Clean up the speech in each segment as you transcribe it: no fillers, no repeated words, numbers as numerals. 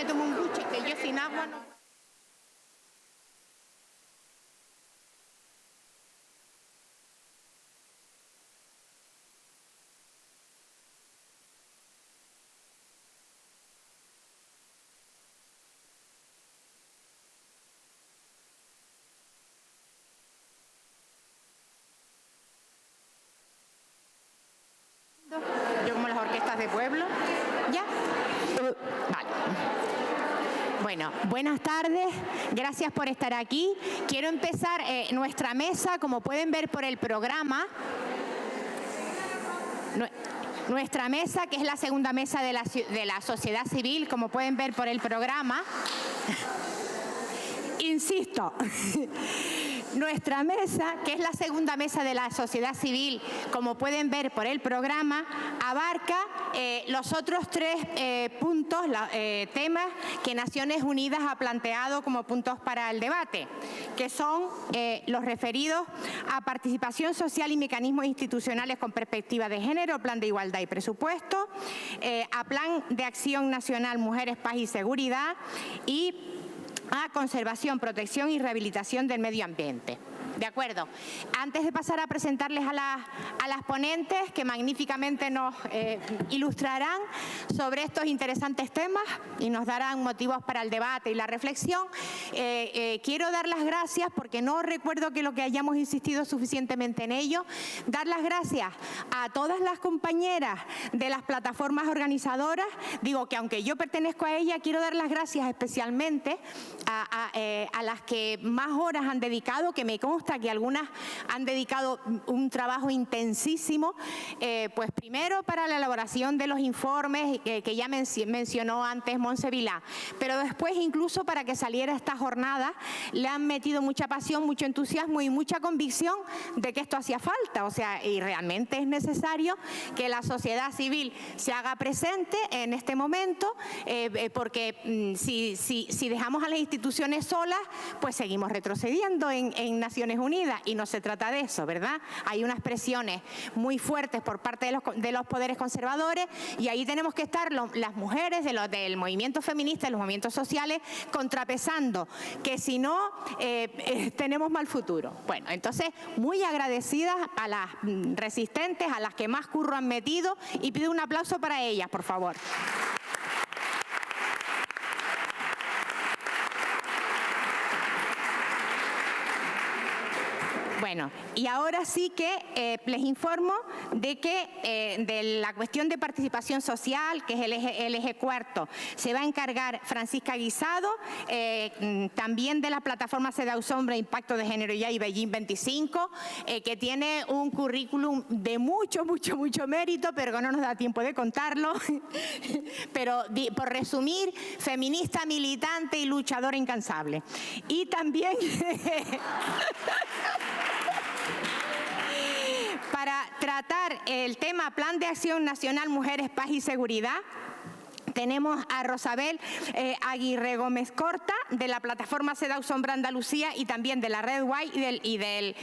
me tomo un duche, que yo sin agua no... Yo como las orquestas de pueblo, ¿ya? Vale. Bueno, buenas tardes, gracias por estar aquí. Quiero empezar nuestra mesa, como pueden ver por el programa. Nuestra mesa, que es la segunda mesa de la sociedad civil, como pueden ver por el programa. Insisto, nuestra mesa, que es la segunda mesa de la sociedad civil, como pueden ver por el programa, abarca los otros tres puntos, temas que Naciones Unidas ha planteado como puntos para el debate, que son los referidos a participación social y mecanismos institucionales con perspectiva de género, plan de igualdad y presupuesto, a plan de acción nacional Mujeres, Paz y Seguridad y a conservación, protección y rehabilitación del medio ambiente. ¿De acuerdo? Antes de pasar a presentarles a las ponentes que magníficamente nos ilustrarán sobre estos interesantes temas y nos darán motivos para el debate y la reflexión, quiero dar las gracias, porque no recuerdo que hayamos insistido suficientemente en ello, dar las gracias a todas las compañeras de las plataformas organizadoras. Digo que aunque yo pertenezco a ella, quiero dar las gracias especialmente a las que más horas han dedicado, que me consta que algunas han dedicado un trabajo intensísimo, pues primero para la elaboración de los informes que ya mencionó antes Montse Vilá, pero después incluso para que saliera esta jornada le han metido mucha pasión, mucho entusiasmo y mucha convicción de que esto hacía falta, o sea, y realmente es necesario que la sociedad civil se haga presente en este momento, porque si dejamos a las instituciones solas, pues seguimos retrocediendo en Naciones Unidas, y no se trata de eso, ¿verdad? Hay unas presiones muy fuertes por parte de los poderes conservadores, y ahí tenemos que estar las mujeres del movimiento feminista, de los movimientos sociales, contrapesando, que si no, tenemos mal futuro. Bueno, entonces, muy agradecidas a las resistentes, a las que más curro han metido, y pido un aplauso para ellas, por favor. Bueno, y ahora sí que les informo de que de la cuestión de participación social, que es el eje cuarto, se va a encargar Francisca Guisado, también de la plataforma CEDAW Sombra, Impacto de Género y Beijing 25, que tiene un currículum de mucho mérito, pero que no nos da tiempo de contarlo. Pero por resumir, feminista, militante y luchadora incansable. Y también... Para tratar el tema Plan de Acción Nacional Mujeres, Paz y Seguridad, tenemos a Rosabel Aguirre Gómez Corta, de la plataforma CEDAW Sombra Andalucía, y también de la Red White y del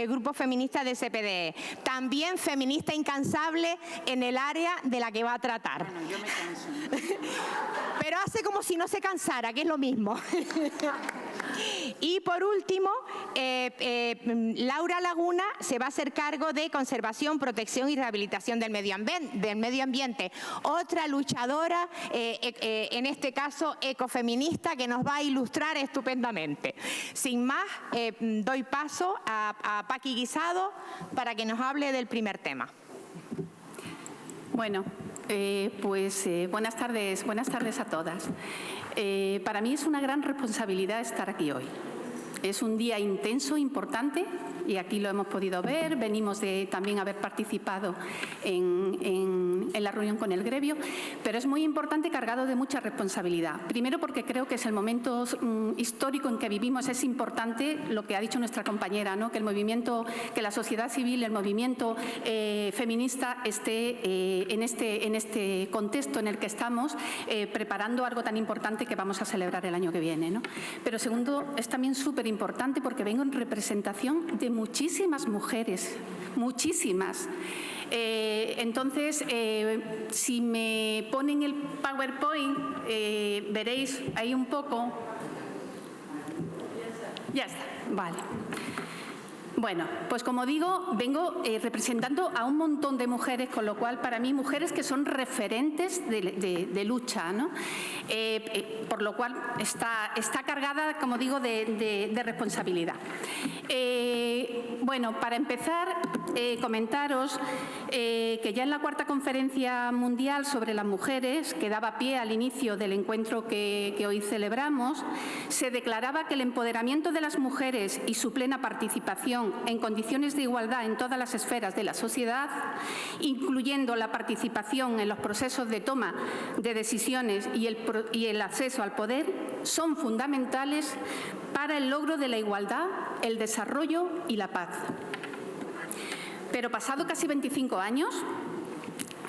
grupo feminista de CPDE. También feminista incansable en el área de la que va a tratar. Bueno, yo me canso. Pero hace como si no se cansara, que es lo mismo. Y por último, Laura Laguna se va a hacer cargo de conservación, protección y rehabilitación del medio ambiente. Otra luchadora, en este caso ecofeminista, que nos va a ilustrar estupendamente. Sin más, doy paso a Paqui Guisado para que nos hable del primer tema. Bueno, buenas tardes a todas. Para mí es una gran responsabilidad estar aquí hoy. Es un día intenso, importante, y aquí lo hemos podido ver. Venimos de también haber participado en la reunión con el gremio, pero es muy importante, cargado de mucha responsabilidad. Primero porque creo que es el momento histórico en que vivimos. Es importante lo que ha dicho nuestra compañera, ¿no? Que el movimiento, que la sociedad civil, el movimiento feminista esté en este contexto en el que estamos, preparando algo tan importante que vamos a celebrar el año que viene, ¿no? Pero segundo, es también súper importante porque vengo en representación de muchísimas mujeres, muchísimas. Entonces, si me ponen el PowerPoint, veréis ahí un poco. Ya está, vale. Bueno, pues como digo, vengo representando a un montón de mujeres, con lo cual para mí mujeres que son referentes de lucha, ¿no? Por lo cual está cargada, como digo, de responsabilidad. Bueno, para empezar, comentaros que ya en la 4ª Conferencia Mundial sobre las Mujeres, que daba pie al inicio del encuentro que hoy celebramos, se declaraba que el empoderamiento de las mujeres y su plena participación en condiciones de igualdad en todas las esferas de la sociedad, incluyendo la participación en los procesos de toma de decisiones y el acceso al poder, son fundamentales para el logro de la igualdad, el desarrollo y la paz. Pero pasado casi 25 años,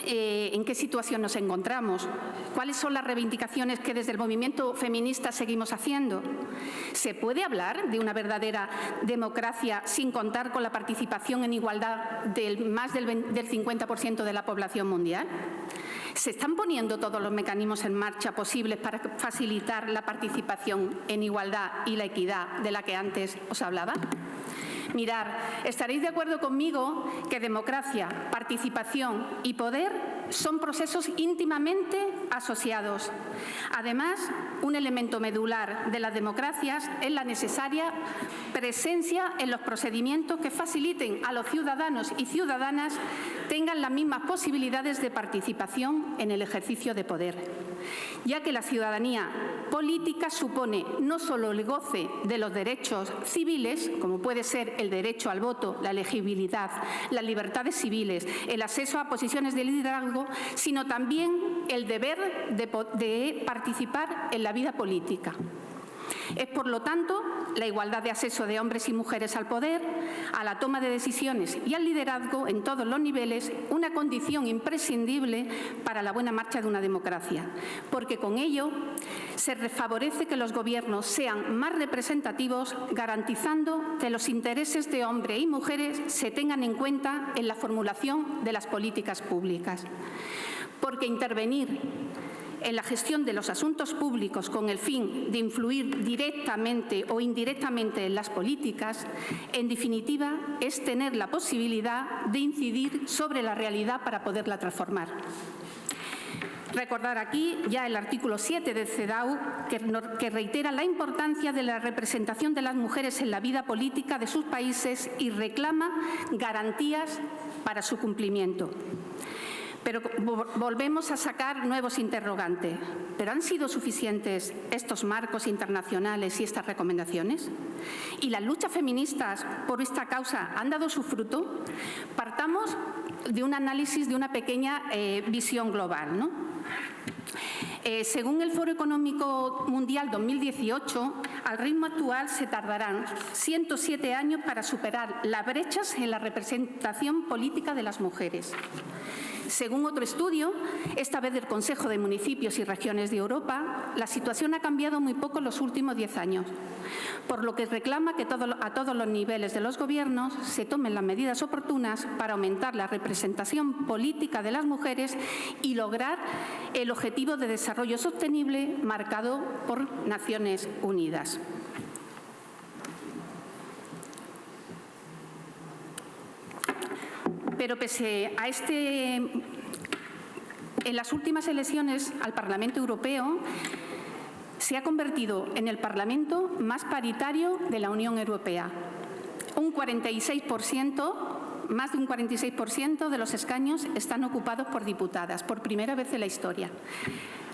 ¿en qué situación nos encontramos? ¿Cuáles son las reivindicaciones que desde el movimiento feminista seguimos haciendo? ¿Se puede hablar de una verdadera democracia sin contar con la participación en igualdad del más del 50% de la población mundial? ¿Se están poniendo todos los mecanismos en marcha posibles para facilitar la participación en igualdad y la equidad de la que antes os hablaba? Mirad, estaréis de acuerdo conmigo que democracia, participación y poder son procesos íntimamente asociados. Además, un elemento medular de las democracias es la necesaria presencia en los procedimientos que faciliten a los ciudadanos y ciudadanas tengan las mismas posibilidades de participación en el ejercicio de poder, ya que la ciudadanía política supone no solo el goce de los derechos civiles, como puede ser el derecho al voto, la elegibilidad, las libertades civiles, el acceso a posiciones de liderazgo, sino también el deber de participar en la vida política. Es, por lo tanto, la igualdad de acceso de hombres y mujeres al poder, a la toma de decisiones y al liderazgo en todos los niveles una condición imprescindible para la buena marcha de una democracia, porque con ello se favorece que los gobiernos sean más representativos, garantizando que los intereses de hombres y mujeres se tengan en cuenta en la formulación de las políticas públicas. Porque intervenir en la gestión de los asuntos públicos con el fin de influir directamente o indirectamente en las políticas, en definitiva, es tener la posibilidad de incidir sobre la realidad para poderla transformar. Recordar aquí ya el artículo 7 del CEDAW, que reitera la importancia de la representación de las mujeres en la vida política de sus países y reclama garantías para su cumplimiento. Pero volvemos a sacar nuevos interrogantes. ¿Pero han sido suficientes estos marcos internacionales y estas recomendaciones? ¿Y las luchas feministas por esta causa han dado su fruto? Partamos de un análisis de una pequeña visión global, ¿no? Según el Foro Económico Mundial 2018, al ritmo actual se tardarán 107 años para superar las brechas en la representación política de las mujeres. Según otro estudio, esta vez del Consejo de Municipios y Regiones de Europa, la situación ha cambiado muy poco en los últimos 10 años, por lo que reclama que a todos los niveles de los gobiernos se tomen las medidas oportunas para aumentar la representación política de las mujeres y lograr el objetivo de desarrollo sostenible marcado por Naciones Unidas. Pero pese a en las últimas elecciones al Parlamento Europeo se ha convertido en el Parlamento más paritario de la Unión Europea. Más de un 46% de los escaños están ocupados por diputadas, por primera vez en la historia.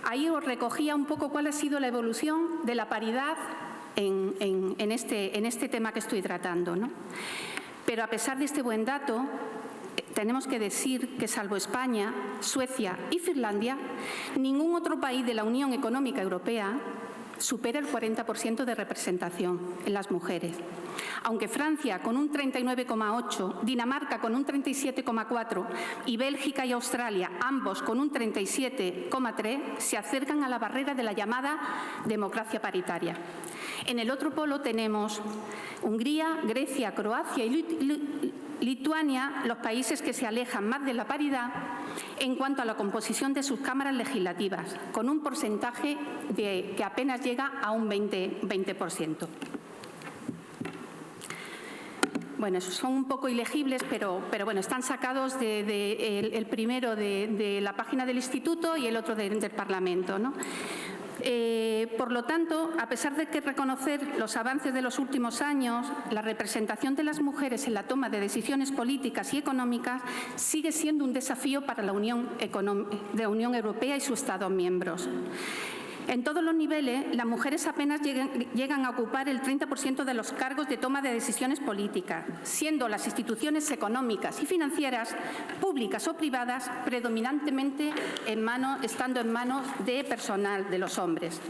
Ahí os recogía un poco cuál ha sido la evolución de la paridad en este tema que estoy tratando, ¿no? Pero a pesar de este buen dato, tenemos que decir que, salvo España, Suecia y Finlandia, ningún otro país de la Unión Económica Europea supera el 40% de representación en las mujeres. Aunque Francia con un 39,8%, Dinamarca con un 37,4% y Bélgica y Australia, ambos con un 37,3%, se acercan a la barrera de la llamada democracia paritaria. En el otro polo tenemos Hungría, Grecia, Croacia y Lituania, los países que se alejan más de la paridad en cuanto a la composición de sus cámaras legislativas, con un porcentaje que apenas llega a un 20%. Bueno, son un poco ilegibles, pero bueno, están sacados el primero de la página del Instituto y el otro del Parlamento, ¿no? Por lo tanto, a pesar de que reconocer los avances de los últimos años, la representación de las mujeres en la toma de decisiones políticas y económicas sigue siendo un desafío para la Unión Europea y sus Estados miembros. En todos los niveles, las mujeres apenas llegan a ocupar el 30% de los cargos de toma de decisiones políticas, siendo las instituciones económicas y financieras, públicas o privadas, predominantemente estando en manos de personal, de los hombres.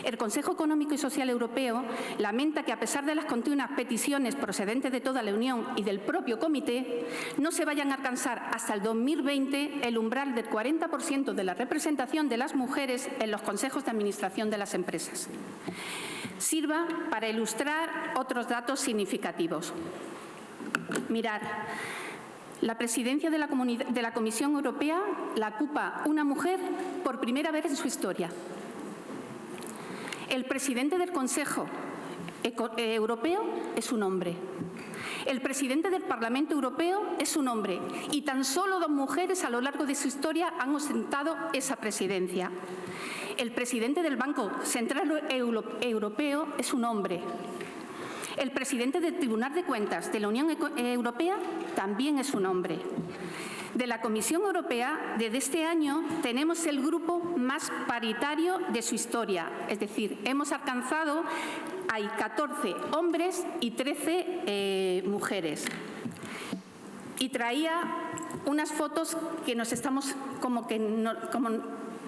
El Consejo Económico y Social Europeo lamenta que, a pesar de las continuas peticiones procedentes de toda la Unión y del propio Comité, no se vayan a alcanzar hasta el 2020 el umbral del 40% de la representación de las mujeres en los consejos de administración de las empresas. Sirva para ilustrar otros datos significativos. Mirad, la presidencia de la Comisión Europea la ocupa una mujer por primera vez en su historia. El presidente del Consejo Europeo es un hombre. El presidente del Parlamento Europeo es un hombre y tan solo 2 mujeres a lo largo de su historia han ostentado esa presidencia. El presidente del Banco Central Europeo es un hombre. El presidente del Tribunal de Cuentas de la Unión Europea también es un hombre. De la Comisión Europea, desde este año, tenemos el grupo más paritario de su historia. Es decir, hemos alcanzado, hay 14 hombres y 13 mujeres. Y traía unas fotos que nos estamos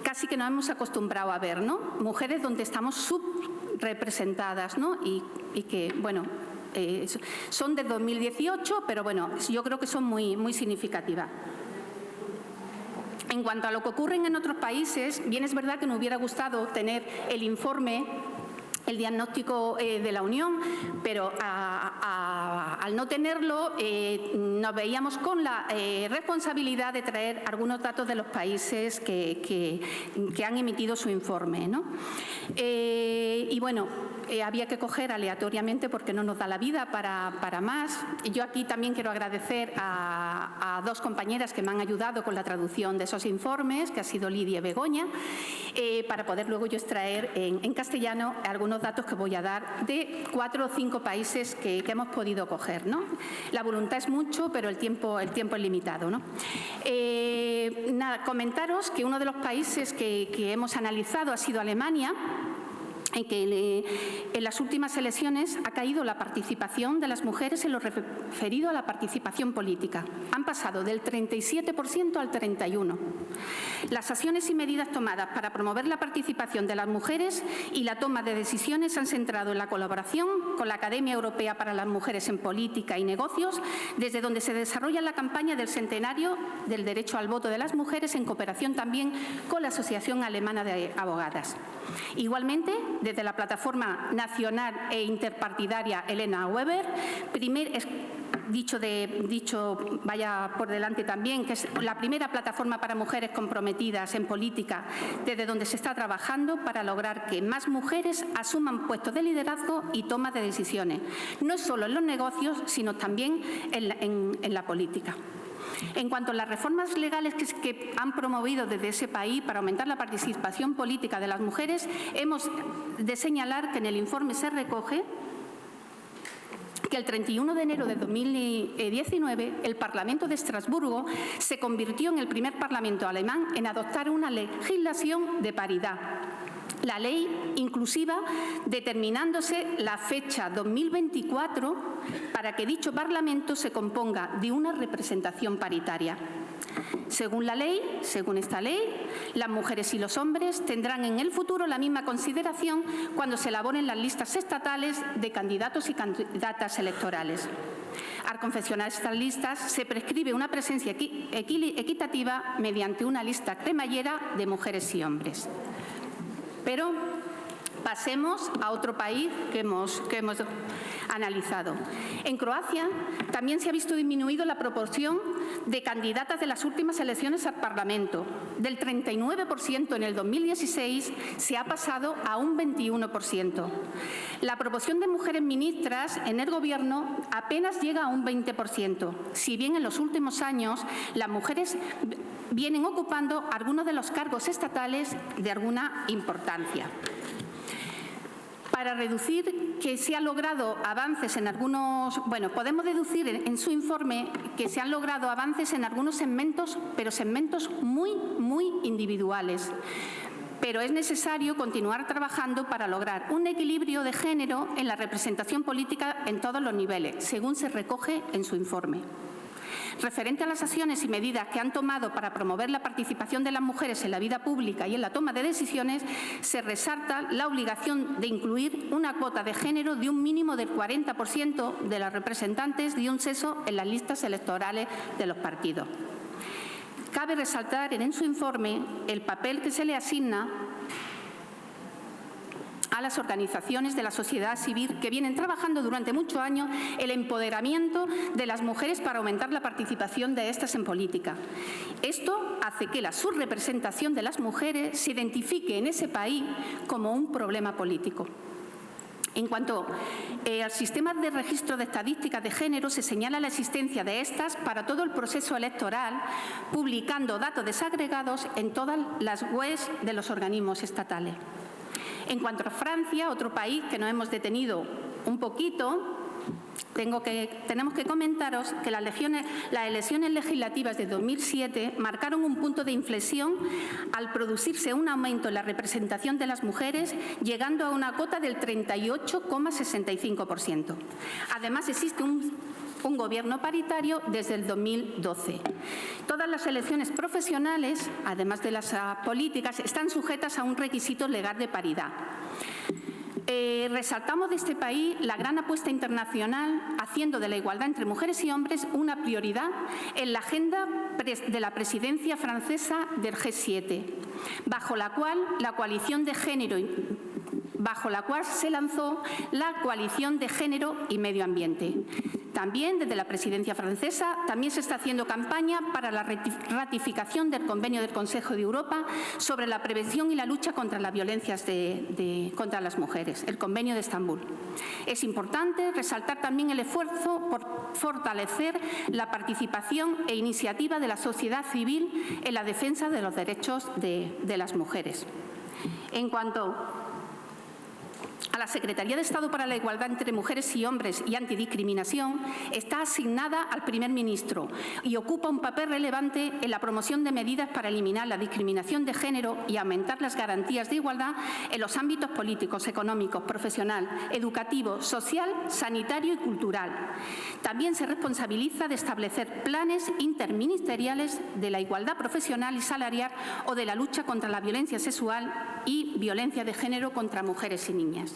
casi que nos hemos acostumbrado a ver, ¿no? Mujeres donde estamos subrepresentadas, ¿no? Y que, bueno, son de 2018, pero bueno, yo creo que son muy significativas. En cuanto a lo que ocurre en otros países, bien es verdad que nos hubiera gustado tener el informe, el diagnóstico de la Unión, pero al no tenerlo nos veíamos con la responsabilidad de traer algunos datos de los países que han emitido su informe, ¿no? Y bueno, había que coger aleatoriamente porque no nos da la vida para más. Yo aquí también quiero agradecer a 2 compañeras que me han ayudado con la traducción de esos informes, que ha sido Lidia y Begoña, para poder luego yo extraer en castellano algunos datos que voy a dar de 4 o 5 países que hemos podido coger, ¿no? La voluntad es mucho, pero el tiempo es limitado, ¿no? Nada, comentaros que uno de los países que hemos analizado ha sido Alemania, en que en las últimas elecciones ha caído la participación de las mujeres en lo referido a la participación política. Han pasado del 37% al 31%. Las acciones y medidas tomadas para promover la participación de las mujeres y la toma de decisiones se han centrado en la colaboración con la Academia Europea para las Mujeres en Política y Negocios, desde donde se desarrolla la campaña del centenario del derecho al voto de las mujeres, en cooperación también con la Asociación Alemana de Abogadas. Igualmente, desde la plataforma nacional e interpartidaria Elena Weber, dicho vaya por delante también, que es la primera plataforma para mujeres comprometidas en política, desde donde se está trabajando para lograr que más mujeres asuman puestos de liderazgo y toma de decisiones, no solo en los negocios, sino también en la política. En cuanto a las reformas legales que han promovido desde ese país para aumentar la participación política de las mujeres, hemos de señalar que en el informe se recoge que el 31 de enero de 2019 el Parlamento de Estrasburgo se convirtió en el primer parlamento alemán en adoptar una legislación de paridad. La ley inclusiva, determinándose la fecha 2024 para que dicho Parlamento se componga de una representación paritaria. Según la ley, según esta ley, las mujeres y los hombres tendrán en el futuro la misma consideración cuando se elaboren las listas estatales de candidatos y candidatas electorales. Al confeccionar estas listas se prescribe una presencia equitativa mediante una lista cremallera de mujeres y hombres. Pero pasemos a otro país que hemos analizado. En Croacia también se ha visto disminuido la proporción de candidatas de las últimas elecciones al Parlamento. Del 39% en el 2016 se ha pasado a un 21%. La proporción de mujeres ministras en el Gobierno apenas llega a un 20%, si bien en los últimos años las mujeres vienen ocupando algunos de los cargos estatales de alguna importancia. Para reducir que se han logrado avances en algunos, podemos deducir en su informe que se han logrado avances en algunos segmentos, pero segmentos muy individuales. Pero es necesario continuar trabajando para lograr un equilibrio de género en la representación política en todos los niveles, según se recoge en su informe. Referente a las acciones y medidas que han tomado para promover la participación de las mujeres en la vida pública y en la toma de decisiones, se resalta la obligación de incluir una cuota de género de un mínimo del 40% de las representantes de un sexo en las listas electorales de los partidos. Cabe resaltar en su informe el papel que se le asigna a las organizaciones de la sociedad civil que vienen trabajando durante muchos años el empoderamiento de las mujeres para aumentar la participación de estas en política. Esto hace que la subrepresentación de las mujeres se identifique en ese país como un problema político. En cuanto al sistema de registro de estadísticas de género, se señala la existencia de estas para todo el proceso electoral, publicando datos desagregados en todas las webs de los organismos estatales. En cuanto a Francia, otro país que nos hemos detenido un poquito, tenemos que comentaros que las elecciones legislativas de 2007 marcaron un punto de inflexión al producirse un aumento en la representación de las mujeres, llegando a una cota del 38,65%. Además, existe un gobierno paritario desde el 2012. Todas las elecciones profesionales, además de las políticas, están sujetas a un requisito legal de paridad. Resaltamos de este país la gran apuesta internacional, haciendo de la igualdad entre mujeres y hombres una prioridad en la agenda de la presidencia francesa del G7, bajo la cual se lanzó la Coalición de Género y Medio Ambiente. También, desde la presidencia francesa, también se está haciendo campaña para la ratificación del Convenio del Consejo de Europa sobre la prevención y la lucha contra las violencias contra las mujeres, el Convenio de Estambul. Es importante resaltar también el esfuerzo por fortalecer la participación e iniciativa de la sociedad civil en la defensa de los derechos de las mujeres. En cuanto a la Secretaría de Estado para la Igualdad entre Mujeres y Hombres y Antidiscriminación, está asignada al primer ministro y ocupa un papel relevante en la promoción de medidas para eliminar la discriminación de género y aumentar las garantías de igualdad en los ámbitos políticos, económicos, profesional, educativo, social, sanitario y cultural. También se responsabiliza de establecer planes interministeriales de la igualdad profesional y salarial o de la lucha contra la violencia sexual y violencia de género contra mujeres y niñas.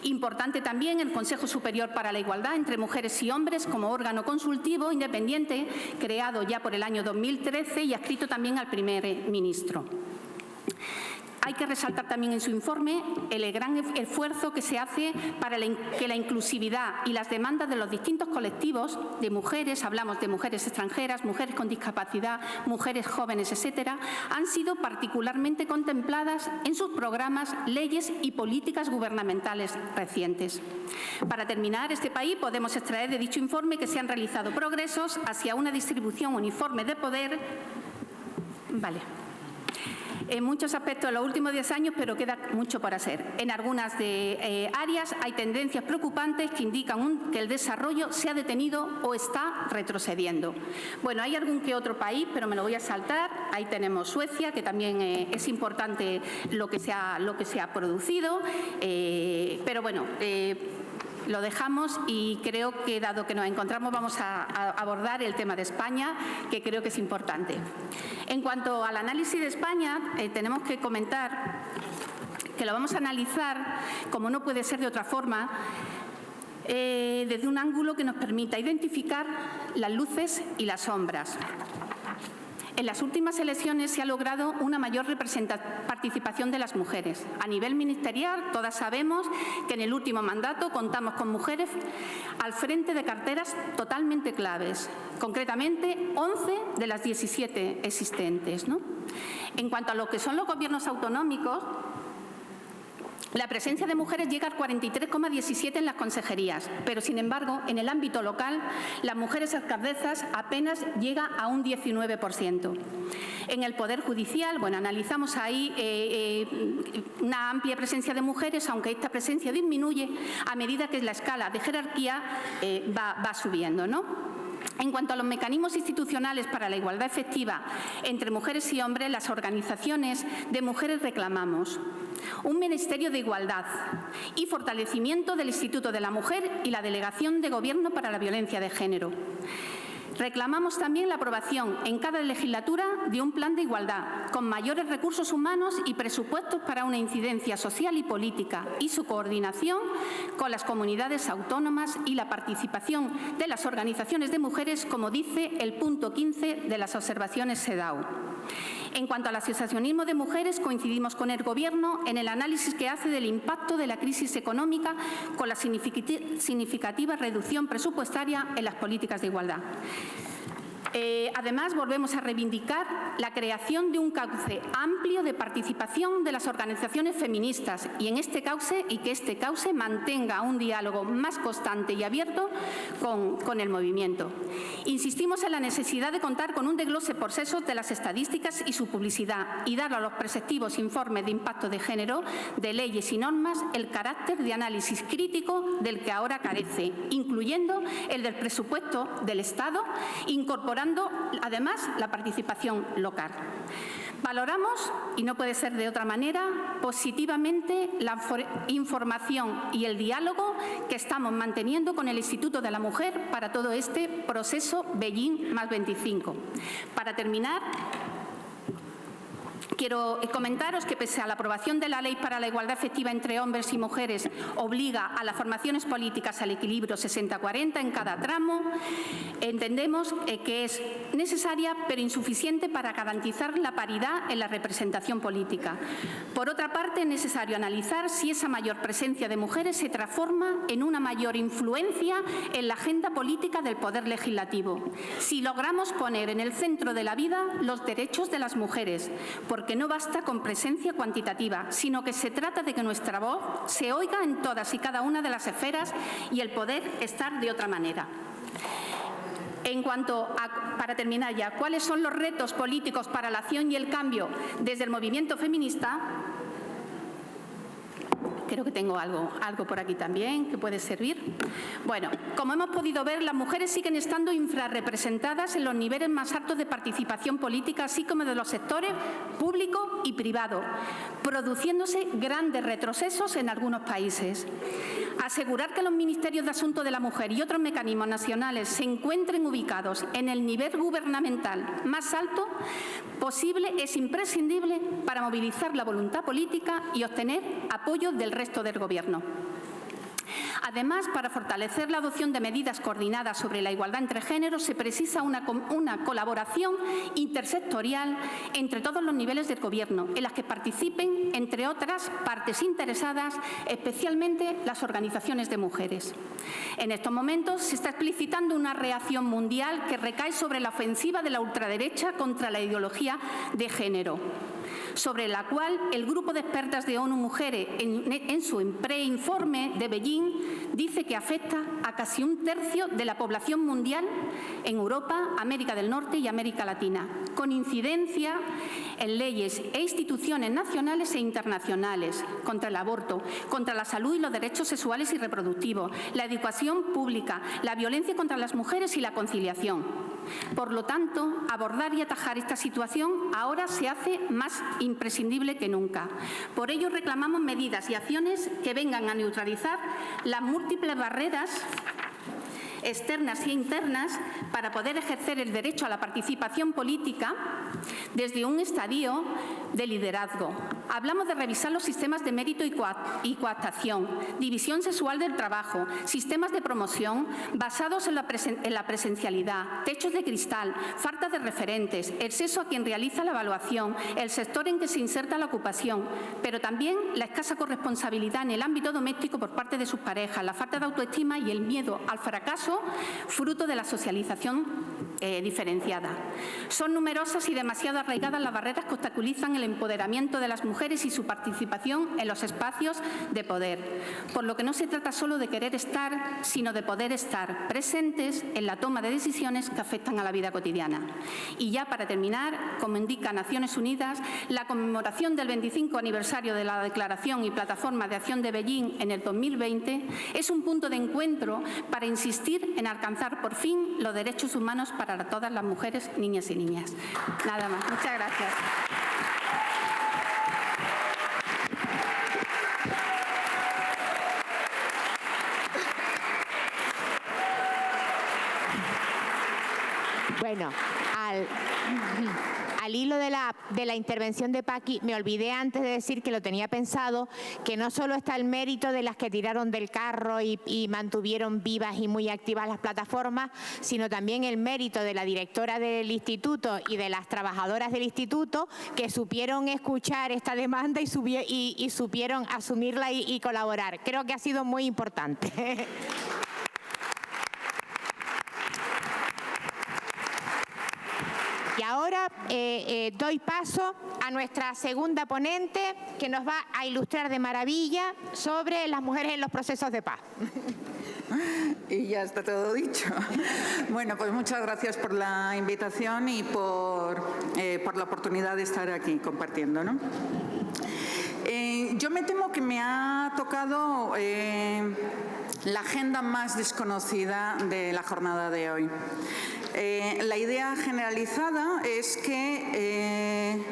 Importante también el Consejo Superior para la Igualdad entre Mujeres y Hombres como órgano consultivo independiente, creado ya por el año 2013 y adscrito también al primer ministro. Hay que resaltar también en su informe el gran esfuerzo que se hace para que la inclusividad y las demandas de los distintos colectivos de mujeres, hablamos de mujeres extranjeras, mujeres con discapacidad, mujeres jóvenes, etcétera, han sido particularmente contempladas en sus programas, leyes y políticas gubernamentales recientes. Para terminar, este país podemos extraer de dicho informe que se han realizado progresos hacia una distribución uniforme de poder. En muchos aspectos en los últimos 10 años, pero queda mucho por hacer. En algunas áreas hay tendencias preocupantes que indican que el desarrollo se ha detenido o está retrocediendo. Bueno, hay algún que otro país, pero me lo voy a saltar. Ahí tenemos Suecia, que también es importante lo que se ha producido, pero bueno, lo dejamos y creo que, dado que nos encontramos, vamos a abordar el tema de España, que creo que es importante. En cuanto al análisis de España, tenemos que comentar que lo vamos a analizar, como no puede ser de otra forma, desde un ángulo que nos permita identificar las luces y las sombras. En las últimas elecciones se ha logrado una mayor participación de las mujeres. A nivel ministerial, todas sabemos que en el último mandato contamos con mujeres al frente de carteras totalmente claves, concretamente 11 de las 17 existentes, ¿no? En cuanto a lo que son los gobiernos autonómicos, la presencia de mujeres llega al 43,17 en las consejerías, pero, sin embargo, en el ámbito local, las mujeres alcaldesas apenas llega a un 19%. En el Poder Judicial, bueno, analizamos ahí una amplia presencia de mujeres, aunque esta presencia disminuye a medida que la escala de jerarquía va subiendo, ¿no? En cuanto a los mecanismos institucionales para la igualdad efectiva entre mujeres y hombres, las organizaciones de mujeres reclamamos un Ministerio de Igualdad y fortalecimiento del Instituto de la Mujer y la Delegación de Gobierno para la Violencia de Género. Reclamamos también la aprobación en cada legislatura de un plan de igualdad, con mayores recursos humanos y presupuestos para una incidencia social y política y su coordinación con las comunidades autónomas y la participación de las organizaciones de mujeres, como dice el punto 15 de las observaciones CEDAW. En cuanto al asociacionismo de mujeres, coincidimos con el Gobierno en el análisis que hace del impacto de la crisis económica con la significativa reducción presupuestaria en las políticas de igualdad. Además, volvemos a reivindicar la creación de un cauce amplio de participación de las organizaciones feministas y que este cauce mantenga un diálogo más constante y abierto con el movimiento. Insistimos en la necesidad de contar con un desglose por sexos de las estadísticas y su publicidad y dar a los preceptivos informes de impacto de género de leyes y normas el carácter de análisis crítico del que ahora carece, incluyendo el del presupuesto del Estado, incorporando además la participación local. Valoramos, y no puede ser de otra manera, positivamente la información y el diálogo que estamos manteniendo con el Instituto de la Mujer para todo este proceso Beijing +25. Para terminar, quiero comentaros que, pese a la aprobación de la Ley para la Igualdad Efectiva entre Hombres y Mujeres, obliga a las formaciones políticas al equilibrio 60-40 en cada tramo, entendemos que es necesaria pero insuficiente para garantizar la paridad en la representación política. Por otra parte, es necesario analizar si esa mayor presencia de mujeres se transforma en una mayor influencia en la agenda política del Poder Legislativo, si logramos poner en el centro de la vida los derechos de las mujeres, porque no basta con presencia cuantitativa, sino que se trata de que nuestra voz se oiga en todas y cada una de las esferas y el poder estar de otra manera. En cuanto a, para terminar ya, ¿cuáles son los retos políticos para la acción y el cambio desde el movimiento feminista? Creo que tengo algo por aquí también que puede servir. Bueno, como hemos podido ver, las mujeres siguen estando infrarrepresentadas en los niveles más altos de participación política, así como de los sectores público y privado, produciéndose grandes retrocesos en algunos países. Asegurar que los ministerios de Asuntos de la Mujer y otros mecanismos nacionales se encuentren ubicados en el nivel gubernamental más alto posible es imprescindible para movilizar la voluntad política y obtener apoyo del resto del Gobierno. Además, para fortalecer la adopción de medidas coordinadas sobre la igualdad entre géneros, se precisa una colaboración intersectorial entre todos los niveles del Gobierno, en las que participen, entre otras, partes interesadas, especialmente las organizaciones de mujeres. En estos momentos se está explicitando una reacción mundial que recae sobre la ofensiva de la ultraderecha contra la ideología de género, sobre la cual el Grupo de Expertas de ONU Mujeres, en su preinforme de Beijing, dice que afecta a casi un tercio de la población mundial en Europa, América del Norte y América Latina, con incidencia en leyes e instituciones nacionales e internacionales contra el aborto, contra la salud y los derechos sexuales y reproductivos, la educación pública, la violencia contra las mujeres y la conciliación. Por lo tanto, abordar y atajar esta situación ahora se hace más imprescindible que nunca. Por ello, reclamamos medidas y acciones que vengan a neutralizar las múltiples barreras externas e internas para poder ejercer el derecho a la participación política desde un estadio de liderazgo. Hablamos de revisar los sistemas de mérito y cooptación, división sexual del trabajo, sistemas de promoción basados en la presencialidad, techos de cristal, falta de referentes, el sexo a quien realiza la evaluación, el sector en que se inserta la ocupación, pero también la escasa corresponsabilidad en el ámbito doméstico por parte de sus parejas, la falta de autoestima y el miedo al fracaso fruto de la socialización diferenciada. Son numerosas y demasiado arraigadas las barreras que obstaculizan el empoderamiento de las mujeres y su participación en los espacios de poder, por lo que no se trata solo de querer estar, sino de poder estar presentes en la toma de decisiones que afectan a la vida cotidiana. Y ya para terminar, como indica Naciones Unidas, la conmemoración del 25 aniversario de la Declaración y Plataforma de Acción de Beijing en el 2020 es un punto de encuentro para insistir en alcanzar por fin los derechos humanos para todas las mujeres, niñas y niñas. Nada más. Muchas gracias. Bueno, al hilo de la intervención de Paqui, me olvidé antes de decir que lo tenía pensado, que no solo está el mérito de las que tiraron del carro y mantuvieron vivas y muy activas las plataformas, sino también el mérito de la directora del instituto y de las trabajadoras del instituto, que supieron escuchar esta demanda y supieron asumirla y colaborar. Creo que ha sido muy importante. Y ahora doy paso a nuestra segunda ponente, que nos va a ilustrar de maravilla sobre las mujeres en los procesos de paz. Y ya está todo dicho. Bueno, pues muchas gracias por la invitación y por la oportunidad de estar aquí compartiendo, ¿no? Yo me temo que me ha tocado la agenda más desconocida de la jornada de hoy. La idea generalizada es que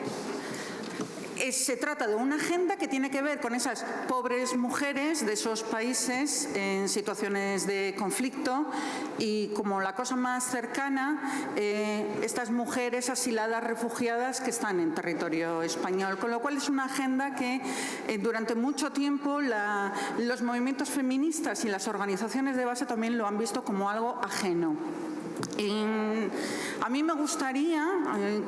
se trata de una agenda que tiene que ver con esas pobres mujeres de esos países en situaciones de conflicto y, como la cosa más cercana, estas mujeres asiladas, refugiadas que están en territorio español. Con lo cual es una agenda que durante mucho tiempo los movimientos feministas y las organizaciones de base también lo han visto como algo ajeno. A mí me gustaría,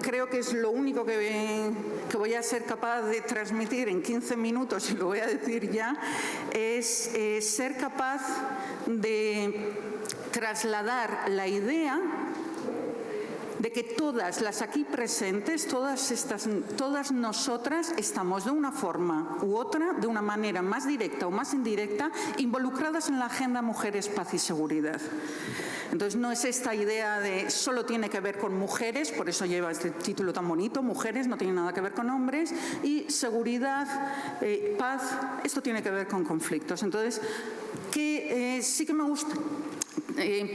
creo que es lo único que voy a ser capaz de transmitir en 15 minutos, y lo voy a decir ya, es ser capaz de trasladar la idea de que todas las aquí presentes, todas nosotras estamos de una forma u otra, de una manera más directa o más indirecta, involucradas en la agenda Mujeres, Paz y Seguridad. Entonces, no es esta idea de solo tiene que ver con mujeres, por eso lleva este título tan bonito, mujeres, no tiene nada que ver con hombres, y seguridad, paz, esto tiene que ver con conflictos. Entonces, sí que me gusta,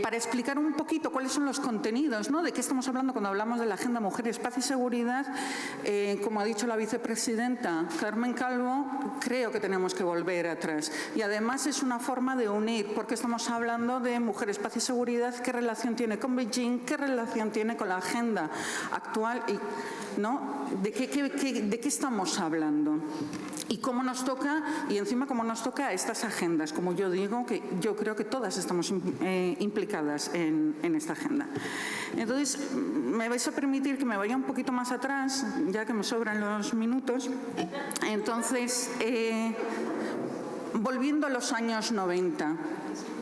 para explicar un poquito cuáles son los contenidos, ¿no?, de qué estamos hablando cuando hablamos de la Agenda Mujeres, Paz y Seguridad, como ha dicho la vicepresidenta Carmen Calvo, creo que tenemos que volver atrás. Y además es una forma de unir, porque estamos hablando de Mujeres, Paz y Seguridad, qué relación tiene con Beijing, qué relación tiene con la agenda actual, y, ¿no?, de qué estamos hablando. Y cómo nos toca, y encima cómo nos toca a estas agendas, como yo digo, que yo creo que todas estamos implicadas en esta agenda. Entonces, me vais a permitir que me vaya un poquito más atrás, ya que me sobran los minutos. Entonces, volviendo a los años 90,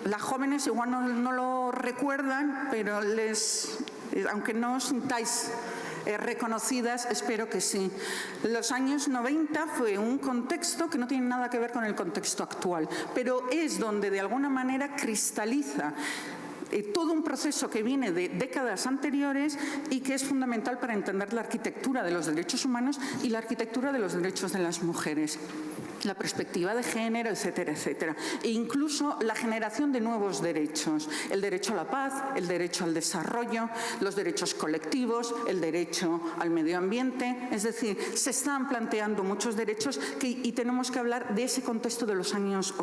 las jóvenes igual no lo recuerdan, pero aunque no os sintáis reconocidas, espero que sí. Los años 90 fue un contexto que no tiene nada que ver con el contexto actual, pero es donde de alguna manera cristaliza todo un proceso que viene de décadas anteriores y que es fundamental para entender la arquitectura de los derechos humanos y la arquitectura de los derechos de las mujeres. la perspectiva de género, etcétera, etcétera. E incluso la generación de nuevos derechos, el derecho a la paz, el derecho al desarrollo, los derechos colectivos, el derecho al medio ambiente. Es decir, se están planteando muchos derechos y tenemos que hablar de ese contexto de los años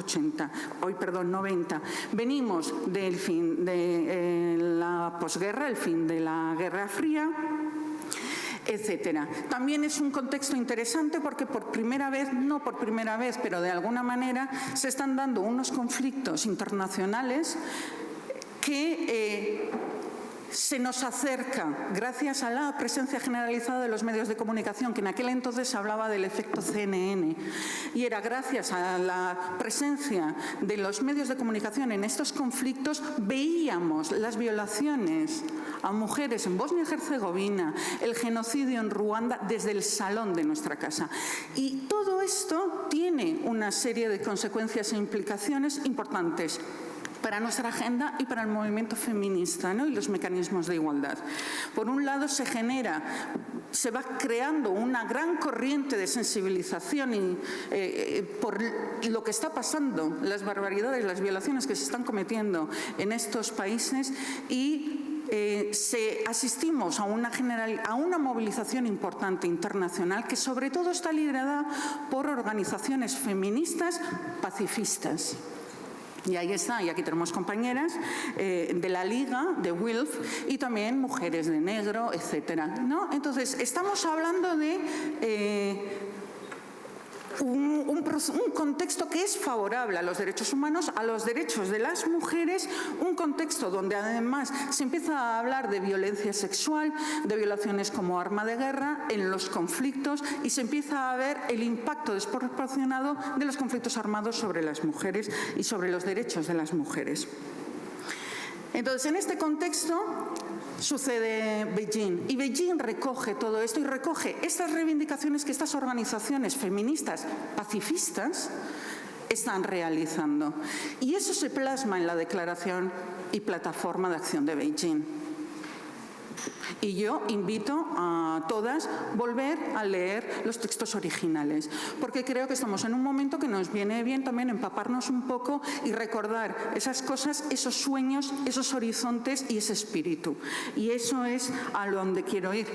90. Venimos del fin de la posguerra, el fin de la Guerra Fría, etcétera. También es un contexto interesante porque por primera vez, no por primera vez, pero de alguna manera se están dando unos conflictos internacionales que se nos acerca gracias a la presencia generalizada de los medios de comunicación, que en aquel entonces se hablaba del efecto CNN, y era gracias a la presencia de los medios de comunicación en estos conflictos veíamos las violaciones a mujeres en Bosnia y Herzegovina, el genocidio en Ruanda desde el salón de nuestra casa. Y todo esto tiene una serie de consecuencias e implicaciones importantes para nuestra agenda y para el movimiento feminista, ¿no? Y los mecanismos de igualdad. Por un lado, se va creando una gran corriente de sensibilización por lo que está pasando, las barbaridades, las violaciones que se están cometiendo en estos países, y asistimos a una movilización importante internacional que sobre todo está liderada por organizaciones feministas pacifistas. Y ahí está, y aquí tenemos compañeras de la Liga, de WILF, y también mujeres de negro, etcétera, ¿no? Entonces, estamos hablando de un contexto que es favorable a los derechos humanos, a los derechos de las mujeres, un contexto donde además se empieza a hablar de violencia sexual, de violaciones como arma de guerra en los conflictos, y se empieza a ver el impacto desproporcionado de los conflictos armados sobre las mujeres y sobre los derechos de las mujeres. Entonces, en este contexto sucede Beijing, y Beijing recoge todo esto y recoge estas reivindicaciones que estas organizaciones feministas pacifistas están realizando. Y eso se plasma en la Declaración y Plataforma de Acción de Beijing. Y yo invito a todas a volver a leer los textos originales, porque creo que estamos en un momento que nos viene bien también empaparnos un poco y recordar esas cosas, esos sueños, esos horizontes y ese espíritu. Y eso es a donde quiero ir,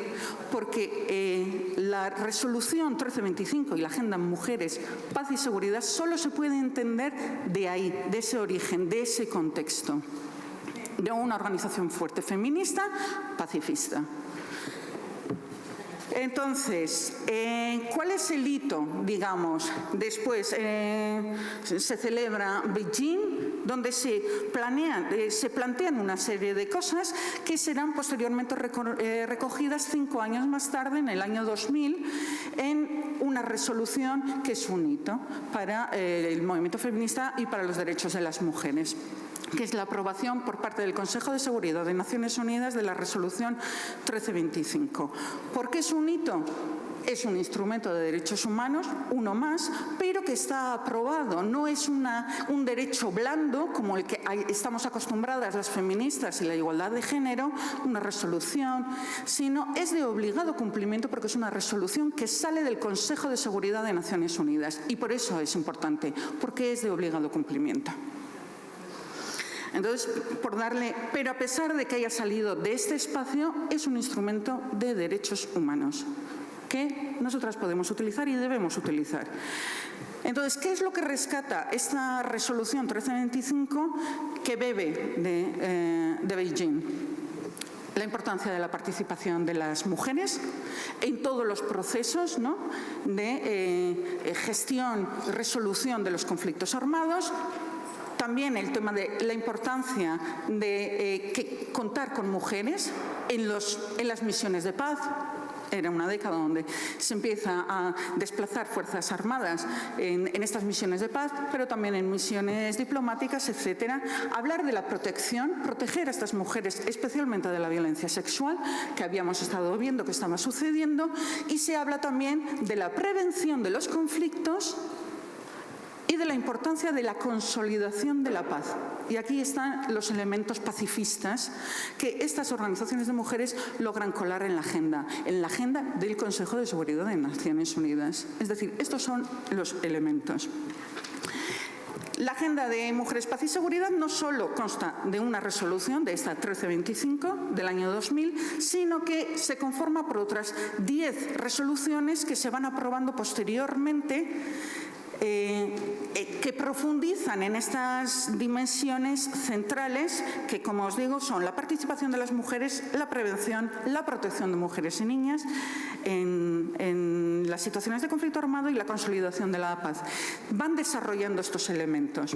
porque la resolución 1325 y la Agenda Mujeres, Paz y Seguridad solo se puede entender de ahí, de ese origen, de ese contexto, de una organización fuerte, feminista, pacifista. Entonces, ¿cuál es el hito, digamos? Después se celebra Beijing, donde se plantean una serie de cosas que serán posteriormente recogidas 5 años más tarde, en el año 2000, en una resolución que es un hito para el movimiento feminista y para los derechos de las mujeres, que es la aprobación por parte del Consejo de Seguridad de Naciones Unidas de la Resolución 1325. ¿Por qué es un hito? Es un instrumento de derechos humanos, uno más, pero que está aprobado. No es un derecho blando como el que estamos acostumbradas las feministas y la igualdad de género, una resolución, sino es de obligado cumplimiento porque es una resolución que sale del Consejo de Seguridad de Naciones Unidas. Y por eso es importante, porque es de obligado cumplimiento. Entonces, pero a pesar de que haya salido de este espacio, es un instrumento de derechos humanos que nosotras podemos utilizar y debemos utilizar. Entonces, ¿qué es lo que rescata esta resolución 1325 que bebe de Beijing? La importancia de la participación de las mujeres en todos los procesos, ¿no?, de gestión y resolución de los conflictos armados. También el tema de la importancia de contar con mujeres en las misiones de paz. Era una década donde se empieza a desplazar fuerzas armadas en estas misiones de paz, pero también en misiones diplomáticas, etcétera. Hablar de la protección, proteger a estas mujeres, especialmente de la violencia sexual, que habíamos estado viendo que estaba sucediendo, y se habla también de la prevención de los conflictos y de la importancia de la consolidación de la paz. Y aquí están los elementos pacifistas que estas organizaciones de mujeres logran colar en la agenda del Consejo de Seguridad de Naciones Unidas. Es decir, estos son los elementos. La Agenda de Mujeres, Paz y Seguridad no solo consta de una resolución, de esta 1325 del año 2000, sino que se conforma por otras 10 resoluciones que se van aprobando posteriormente, que profundizan en estas dimensiones centrales que, como os digo, son la participación de las mujeres, la prevención, la protección de mujeres y niñas en las situaciones de conflicto armado y la consolidación de la paz. Van desarrollando estos elementos.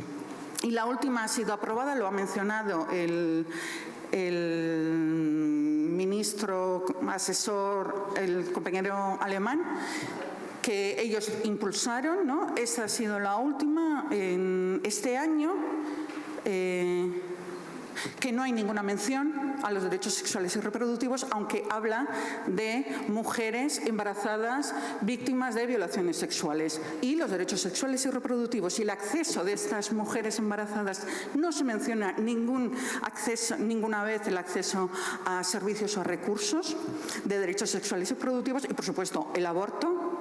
Y la última ha sido aprobada, lo ha mencionado el ministro asesor, el compañero alemán, que ellos impulsaron, ¿no? Esta ha sido la última en este año, que no hay ninguna mención a los derechos sexuales y reproductivos, aunque habla de mujeres embarazadas víctimas de violaciones sexuales. Y los derechos sexuales y reproductivos y el acceso de estas mujeres embarazadas, no se menciona ninguna vez el acceso a servicios o a recursos de derechos sexuales y reproductivos y, por supuesto, el aborto.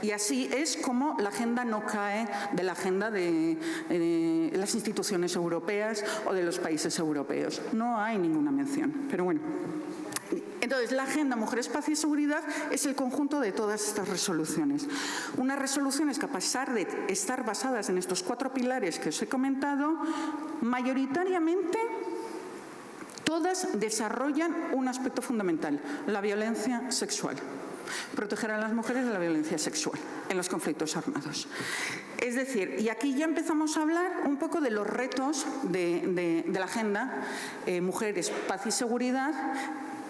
Y así es como la agenda no cae de la agenda de las instituciones europeas o de los países europeos. No hay ninguna mención, pero bueno. Entonces, la Agenda Mujeres, Paz y Seguridad es el conjunto de todas estas resoluciones. Unas resoluciones que, a pesar de estar basadas en estos 4 pilares que os he comentado, mayoritariamente todas desarrollan un aspecto fundamental, la violencia sexual. Proteger a las mujeres de la violencia sexual en los conflictos armados. Es decir, y aquí ya empezamos a hablar un poco de los retos de la Agenda Mujeres, Paz y Seguridad,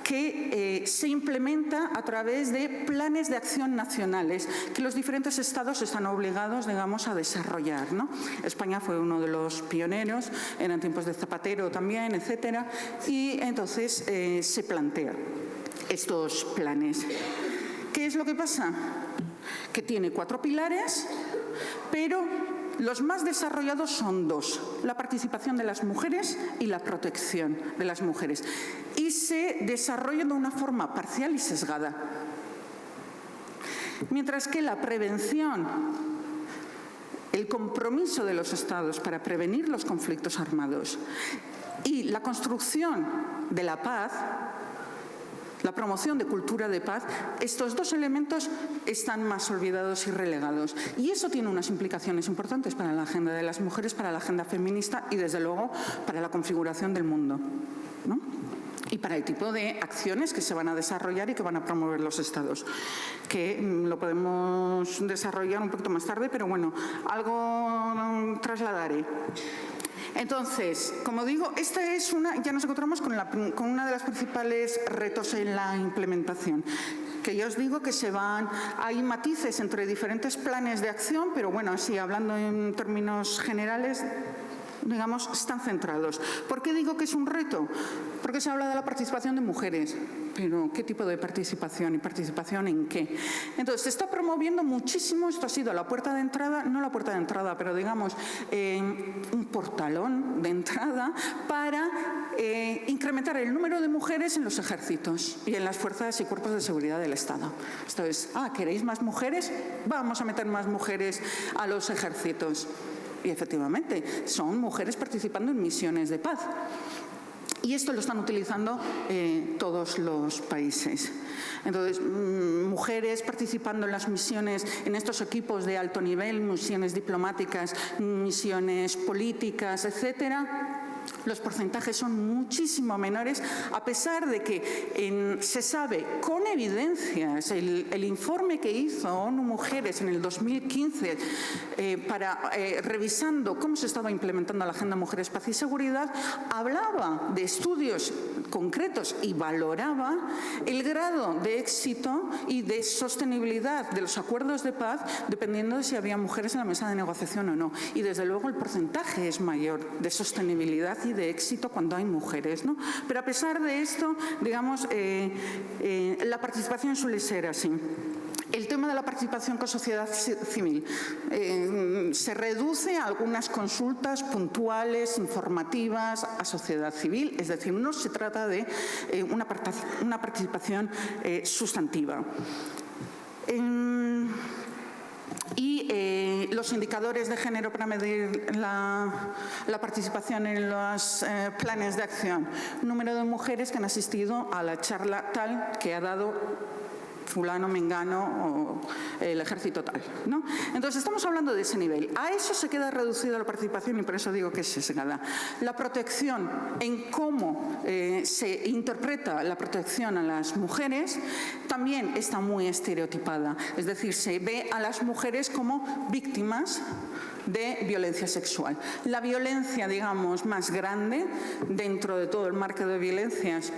que se implementa a través de planes de acción nacionales que los diferentes estados están obligados, digamos, a desarrollar, ¿no? España fue uno de los pioneros, eran tiempos de Zapatero también, etcétera, y entonces se plantean estos planes. ¿Qué es lo que pasa? Que tiene 4 pilares, pero los más desarrollados son 2, la participación de las mujeres y la protección de las mujeres. Y se desarrollan de una forma parcial y sesgada. Mientras que la prevención, el compromiso de los estados para prevenir los conflictos armados y la construcción de la paz, la promoción de cultura de paz, estos 2 elementos están más olvidados y relegados. Y eso tiene unas implicaciones importantes para la agenda de las mujeres, para la agenda feminista y, desde luego, para la configuración del mundo, ¿no? Y para el tipo de acciones que se van a desarrollar y que van a promover los estados, que lo podemos desarrollar un poquito más tarde, pero bueno, algo trasladaré. Entonces, como digo, ya nos encontramos con una de las principales retos en la implementación, que ya os digo que hay matices entre diferentes planes de acción, pero bueno, así hablando en términos generales, digamos, están centrados. ¿Por qué digo que es un reto? Porque se habla de la participación de mujeres. Pero, ¿qué tipo de participación? ¿Y participación en qué? Entonces, se está promoviendo muchísimo, esto ha sido la puerta de entrada, no la puerta de entrada, pero digamos, un portalón de entrada para incrementar el número de mujeres en los ejércitos y en las fuerzas y cuerpos de seguridad del Estado. Esto es, ¿queréis más mujeres? Vamos a meter más mujeres a los ejércitos. Y efectivamente, son mujeres participando en misiones de paz. Y esto lo están utilizando todos los países. Entonces, mujeres participando en las misiones, en estos equipos de alto nivel, misiones diplomáticas, misiones políticas, etcétera, los porcentajes son muchísimo menores, a pesar de que se sabe con evidencias, el informe que hizo ONU Mujeres en el 2015 revisando cómo se estaba implementando la Agenda Mujeres, Paz y Seguridad, hablaba de estudios concretos y valoraba el grado de éxito y de sostenibilidad de los acuerdos de paz dependiendo de si había mujeres en la mesa de negociación o no. Y desde luego el porcentaje es mayor de sostenibilidad seguridad y de éxito cuando hay mujeres, ¿no? Pero a pesar de esto, digamos, la participación suele ser así. El tema de la participación con sociedad civil se reduce a algunas consultas puntuales, informativas a sociedad civil, es decir, no se trata de una participación sustantiva. Y los indicadores de género para medir la participación en los planes de acción. Número de mujeres que han asistido a la charla tal que ha dado fulano, mengano o el ejército tal, ¿no? Entonces, estamos hablando de ese nivel. A eso se queda reducida la participación y por eso digo que es sesgada. La protección, en cómo se interpreta la protección a las mujeres, también está muy estereotipada. Es decir, se ve a las mujeres como víctimas de violencia sexual. La violencia, digamos, más grande dentro de todo el marco de violencias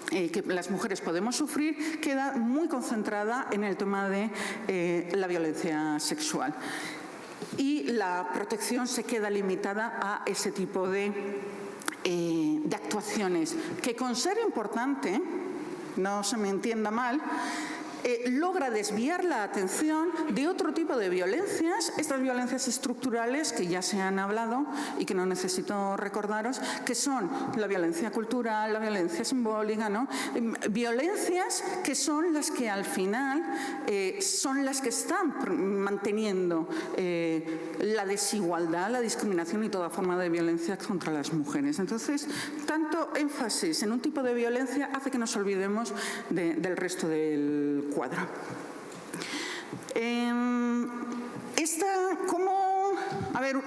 que las mujeres podemos sufrir, queda muy concentrada en el tema de la violencia sexual. Y la protección se queda limitada a ese tipo de actuaciones, que con ser importante, no se me entienda mal, logra desviar la atención de otro tipo de violencias, estas violencias estructurales que ya se han hablado y que no necesito recordaros, que son la violencia cultural, la violencia simbólica, ¿no? Violencias que son las que al final son las que están manteniendo la desigualdad, la discriminación y toda forma de violencia contra las mujeres. Entonces, tanto énfasis en un tipo de violencia hace que nos olvidemos del resto del cuadro.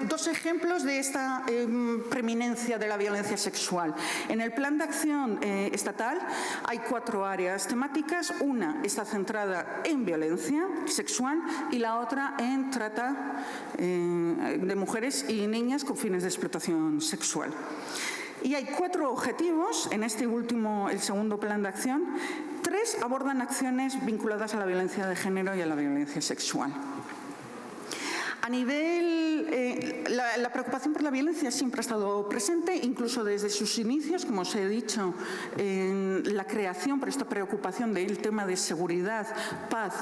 Dos ejemplos de esta preeminencia de la violencia sexual. En el plan de acción estatal hay 4 áreas temáticas. Una está centrada en violencia sexual y la otra en trata de mujeres y niñas con fines de explotación sexual. Y hay 4 objetivos en este último, el segundo plan de acción. 3 abordan acciones vinculadas a la violencia de género y a la violencia sexual. A nivel, la preocupación por la violencia siempre ha estado presente, incluso desde sus inicios, como os he dicho, en la creación, por esta preocupación del tema de seguridad, paz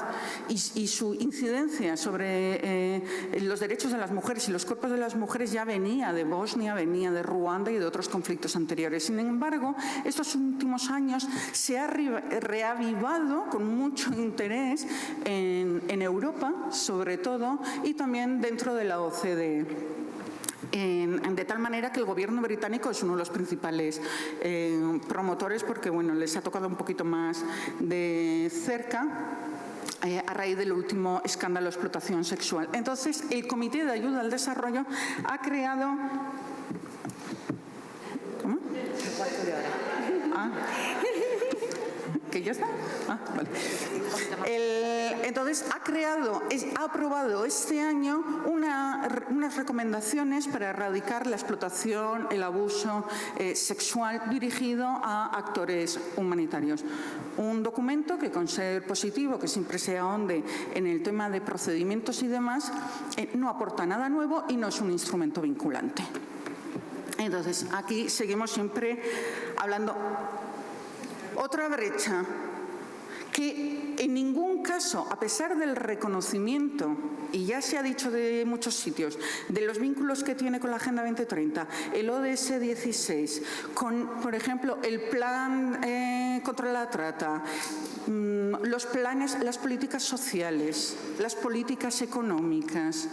y su incidencia sobre los derechos de las mujeres y los cuerpos de las mujeres ya venía de Bosnia, venía de Ruanda y de otros conflictos anteriores. Sin embargo, estos últimos años se ha reavivado con mucho interés en Europa, sobre todo, y también dentro de la OCDE. De tal manera que el gobierno británico es uno de los principales promotores porque, bueno, les ha tocado un poquito más de cerca a raíz del último escándalo de explotación sexual. Entonces, el Comité de Ayuda al Desarrollo ha creado... ¿Cómo? ¿Que ya está? Vale. Entonces, ha aprobado este año unas recomendaciones para erradicar la explotación, el abuso sexual dirigido a actores humanitarios. Un documento que, con ser positivo, que siempre se ahonde en el tema de procedimientos y demás, no aporta nada nuevo y no es un instrumento vinculante. Entonces, aquí seguimos siempre hablando. Otra brecha que en ningún caso, a pesar del reconocimiento, y ya se ha dicho de muchos sitios, de los vínculos que tiene con la Agenda 2030, el ODS 16, con, por ejemplo, el plan contra la trata, los planes, las políticas sociales, las políticas económicas,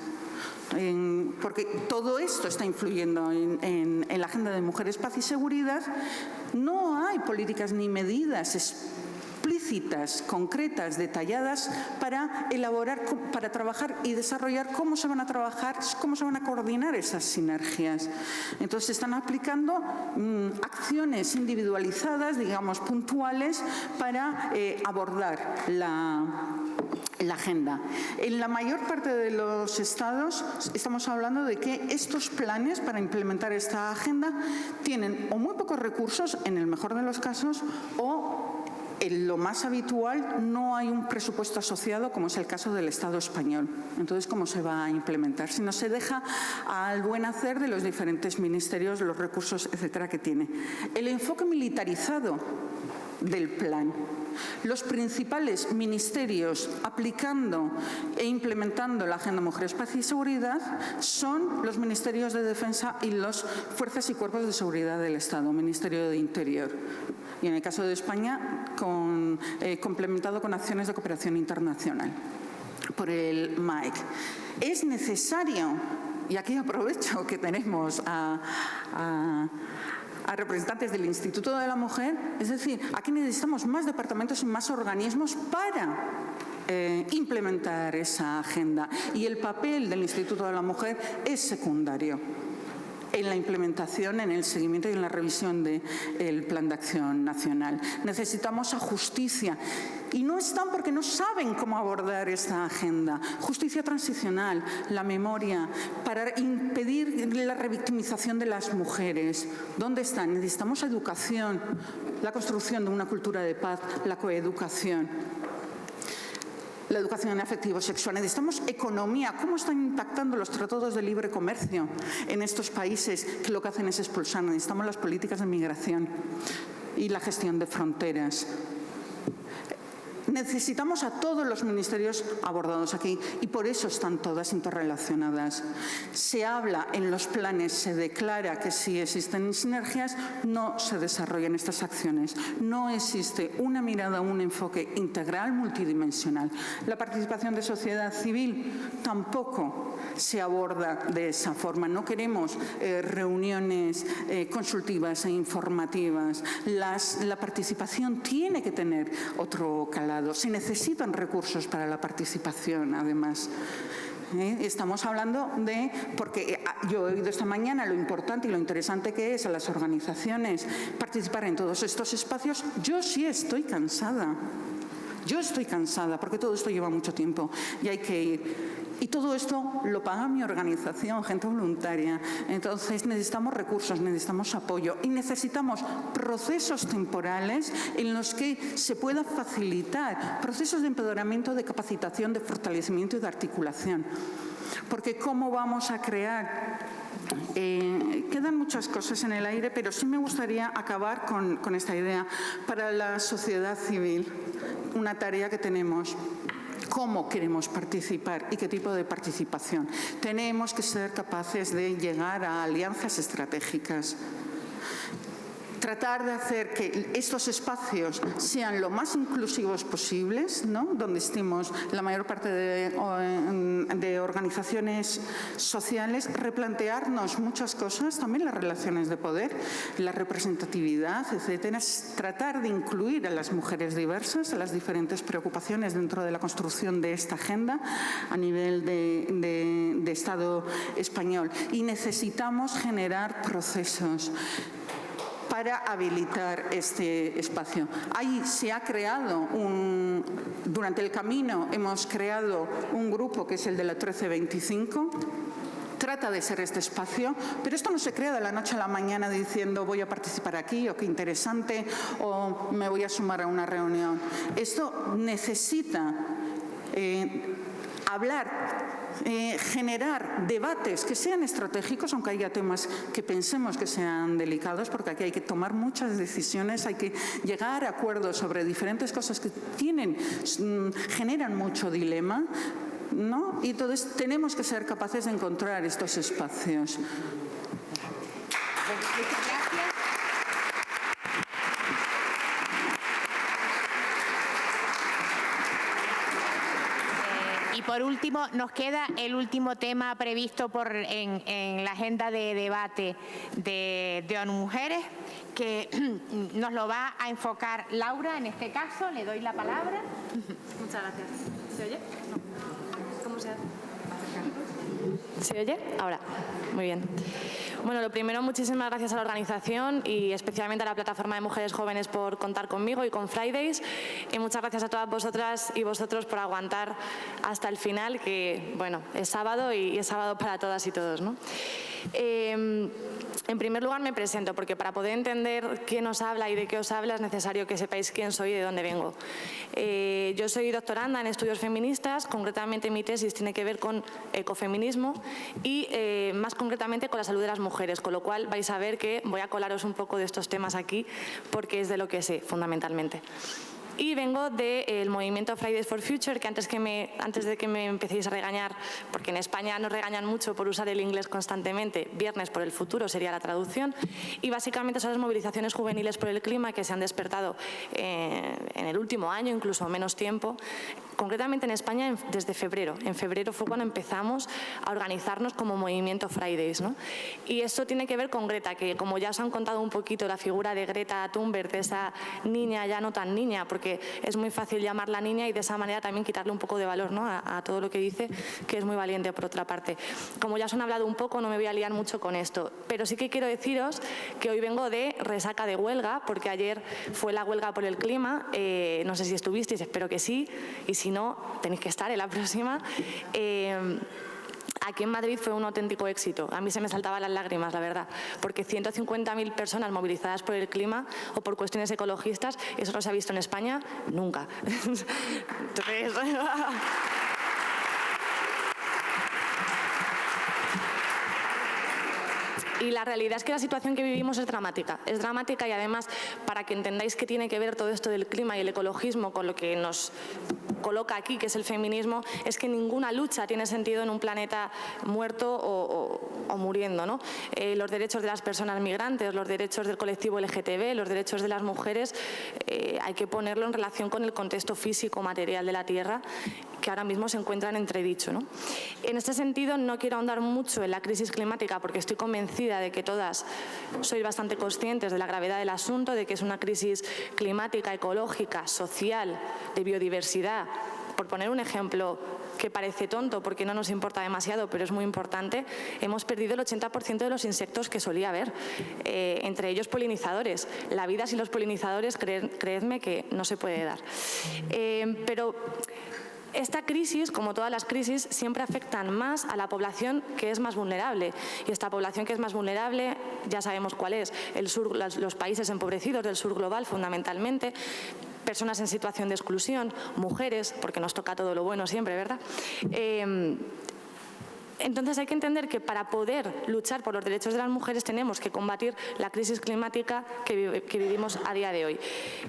porque todo esto está influyendo en la Agenda de Mujeres, Paz y Seguridad. No hay políticas ni medidas explícitas, concretas, detalladas para elaborar, para trabajar y desarrollar cómo se van a trabajar, cómo se van a coordinar esas sinergias. Entonces, se están aplicando acciones individualizadas, digamos, puntuales, para abordar la agenda. En la mayor parte de los estados estamos hablando de que estos planes para implementar esta agenda tienen o muy pocos recursos, en el mejor de los casos, o en lo más habitual no hay un presupuesto asociado, como es el caso del Estado español. Entonces, ¿cómo se va a implementar? Si no se deja al buen hacer de los diferentes ministerios los recursos, etcétera, que tiene. El enfoque militarizado del plan. Los principales ministerios aplicando e implementando la Agenda Mujeres, Paz y Seguridad son los Ministerios de Defensa y las Fuerzas y Cuerpos de Seguridad del Estado, Ministerio de Interior. Y en el caso de España, complementado con acciones de cooperación internacional por el MAEC. Es necesario, y aquí aprovecho que tenemos a representantes del Instituto de la Mujer, es decir, aquí necesitamos más departamentos y más organismos para implementar esa agenda. Y el papel del Instituto de la Mujer es secundario en la implementación, en el seguimiento y en la revisión del Plan de Acción Nacional. Necesitamos a justicia. Y no están porque no saben cómo abordar esta agenda. Justicia transicional, la memoria, para impedir la revictimización de las mujeres. ¿Dónde están? Necesitamos educación, la construcción de una cultura de paz, la coeducación. La educación afectivo-sexual. Necesitamos economía. ¿Cómo están impactando los tratados de libre comercio en estos países que lo que hacen es expulsar? Necesitamos las políticas de migración y la gestión de fronteras. Necesitamos a todos los ministerios abordados aquí y por eso están todas interrelacionadas. Se habla en los planes, se declara que si existen sinergias, no se desarrollan estas acciones. No existe una mirada, un enfoque integral, multidimensional. La participación de sociedad civil tampoco se aborda de esa forma. No queremos reuniones consultivas e informativas. La participación tiene que tener otro calado. Se necesitan recursos para la participación, además. Estamos hablando de, porque yo he oído esta mañana lo importante y lo interesante que es a las organizaciones participar en todos estos espacios. Yo sí estoy cansada. Yo estoy cansada porque todo esto lleva mucho tiempo y hay que ir. Y todo esto lo paga mi organización, gente voluntaria. Entonces necesitamos recursos, necesitamos apoyo y necesitamos procesos temporales en los que se pueda facilitar procesos de empoderamiento, de capacitación, de fortalecimiento y de articulación. Porque ¿cómo vamos a crear? Quedan muchas cosas en el aire, pero sí me gustaría acabar con esta idea. Para la sociedad civil, una tarea que tenemos. ¿Cómo queremos participar y qué tipo de participación? Tenemos que ser capaces de llegar a alianzas estratégicas. Tratar de hacer que estos espacios sean lo más inclusivos posibles, ¿no? Donde estemos la mayor parte de organizaciones sociales, replantearnos muchas cosas, también las relaciones de poder, la representatividad, etcétera. Tratar de incluir a las mujeres diversas, a las diferentes preocupaciones dentro de la construcción de esta agenda a nivel de Estado español. Y necesitamos generar procesos para habilitar este espacio. Ahí se ha creado durante el camino hemos creado un grupo que es el de la 1325. Trata de ser este espacio, pero esto no se crea de la noche a la mañana diciendo voy a participar aquí o qué interesante o me voy a sumar a una reunión. Esto necesita hablar, generar debates que sean estratégicos, aunque haya temas que pensemos que sean delicados, porque aquí hay que tomar muchas decisiones, hay que llegar a acuerdos sobre diferentes cosas que generan mucho dilema, ¿no? Y entonces tenemos que ser capaces de encontrar estos espacios. Y por último, nos queda el último tema previsto en la agenda de debate de ONU Mujeres, que nos lo va a enfocar Laura, en este caso. Le doy la palabra. Muchas gracias. ¿Se oye? No. ¿Cómo se hace? ¿Se oye? Ahora. Muy bien. Bueno, lo primero, muchísimas gracias a la organización y especialmente a la Plataforma de Mujeres Jóvenes por contar conmigo y con Fridays. Y muchas gracias a todas vosotras y vosotros por aguantar hasta el final, que, bueno, es sábado y es sábado para todas y todos, ¿no? En primer lugar me presento, porque para poder entender quién os habla y de qué os habla es necesario que sepáis quién soy y de dónde vengo. Yo soy doctoranda en estudios feministas, concretamente mi tesis tiene que ver con ecofeminismo y más concretamente con la salud de las mujeres, con lo cual vais a ver que voy a colaros un poco de estos temas aquí porque es de lo que sé fundamentalmente. Y vengo del movimiento Fridays for Future, que antes de que me empecéis a regañar, porque en España nos regañan mucho por usar el inglés constantemente, Viernes por el Futuro sería la traducción, y básicamente son las movilizaciones juveniles por el clima que se han despertado en el último año, incluso menos tiempo, concretamente en España desde febrero. En febrero fue cuando empezamos a organizarnos como movimiento Fridays, ¿no? Y esto tiene que ver con Greta, que como ya os han contado un poquito la figura de Greta Thunberg, de esa niña ya no tan niña, porque es muy fácil llamarla niña y de esa manera también quitarle un poco de valor, ¿no? a todo lo que dice, que es muy valiente por otra parte. Como ya os han hablado un poco, no me voy a liar mucho con esto, pero sí que quiero deciros que hoy vengo de resaca de huelga, porque ayer fue la huelga por el clima, no sé si estuvisteis, espero que sí, y si no, tenéis que estar en la próxima. Aquí en Madrid fue un auténtico éxito. A mí se me saltaban las lágrimas, la verdad, porque 150.000 personas movilizadas por el clima o por cuestiones ecologistas, eso no se ha visto en España nunca. Entonces, y la realidad es que la situación que vivimos es dramática y además, para que entendáis qué tiene que ver todo esto del clima y el ecologismo con lo que nos coloca aquí, que es el feminismo, es que ninguna lucha tiene sentido en un planeta muerto o muriendo, ¿no? Los derechos de las personas migrantes, los derechos del colectivo LGTB, los derechos de las mujeres, hay que ponerlo en relación con el contexto físico, material de la Tierra, que ahora mismo se encuentra en entredicho, ¿no? En este sentido, no quiero ahondar mucho en la crisis climática porque estoy convencida de que todas sois bastante conscientes de la gravedad del asunto, de que es una crisis climática, ecológica, social, de biodiversidad. Por poner un ejemplo que parece tonto porque no nos importa demasiado, pero es muy importante, hemos perdido el 80% de los insectos que solía haber, entre ellos polinizadores. La vida sin los polinizadores, creedme que no se puede dar. Pero esta crisis, como todas las crisis, siempre afectan más a la población que es más vulnerable. Y esta población que es más vulnerable, ya sabemos cuál es, el sur, los países empobrecidos del sur global fundamentalmente, personas en situación de exclusión, mujeres, porque nos toca todo lo bueno siempre, ¿verdad? Entonces hay que entender que para poder luchar por los derechos de las mujeres tenemos que combatir la crisis climática que vivimos a día de hoy.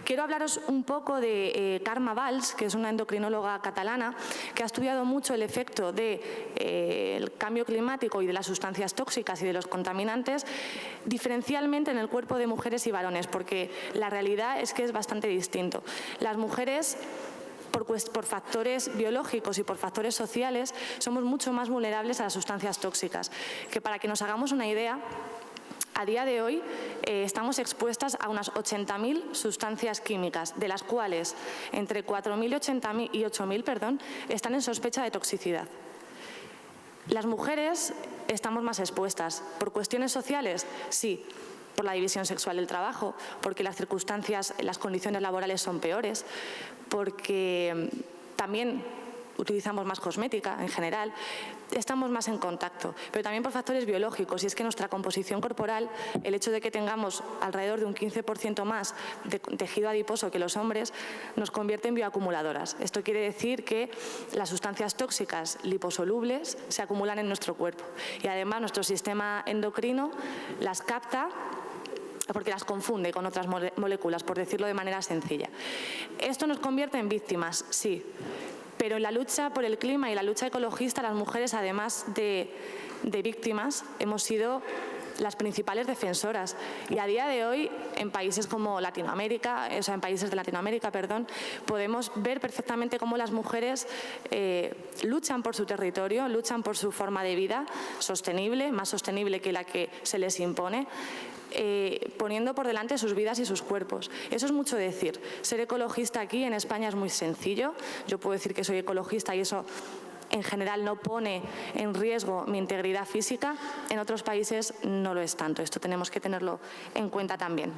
Quiero hablaros un poco de Carme Valls, que es una endocrinóloga catalana que ha estudiado mucho el efecto del cambio climático y de las sustancias tóxicas y de los contaminantes diferencialmente en el cuerpo de mujeres y varones, porque la realidad es que es bastante distinto. Las mujeres, por factores biológicos y por factores sociales, somos mucho más vulnerables a las sustancias tóxicas, que para que nos hagamos una idea, a día de hoy estamos expuestas a unas 80.000 sustancias químicas, de las cuales entre 4.000 y 8.000 están en sospecha de toxicidad. Las mujeres estamos más expuestas. ¿Por cuestiones sociales? Sí. Por la división sexual del trabajo, porque las circunstancias, las condiciones laborales son peores, porque también utilizamos más cosmética en general, estamos más en contacto, pero también por factores biológicos, y es que nuestra composición corporal, el hecho de que tengamos alrededor de un 15% más de tejido adiposo que los hombres, nos convierte en bioacumuladoras. Esto quiere decir que las sustancias tóxicas liposolubles se acumulan en nuestro cuerpo y además nuestro sistema endocrino las capta porque las confunde con otras moléculas, por decirlo de manera sencilla. ¿Esto nos convierte en víctimas? Sí. Pero en la lucha por el clima y la lucha ecologista, las mujeres, además de víctimas, hemos sido las principales defensoras. Y a día de hoy, en países como Latinoamérica, o sea, en países de Latinoamérica, perdón, podemos ver perfectamente cómo las mujeres luchan por su territorio, luchan por su forma de vida sostenible, más sostenible que la que se les impone, poniendo por delante sus vidas y sus cuerpos. Eso es mucho decir. Ser ecologista aquí en España es muy sencillo. Yo puedo decir que soy ecologista y eso en general no pone en riesgo mi integridad física, en otros países no lo es tanto. Esto tenemos que tenerlo en cuenta también.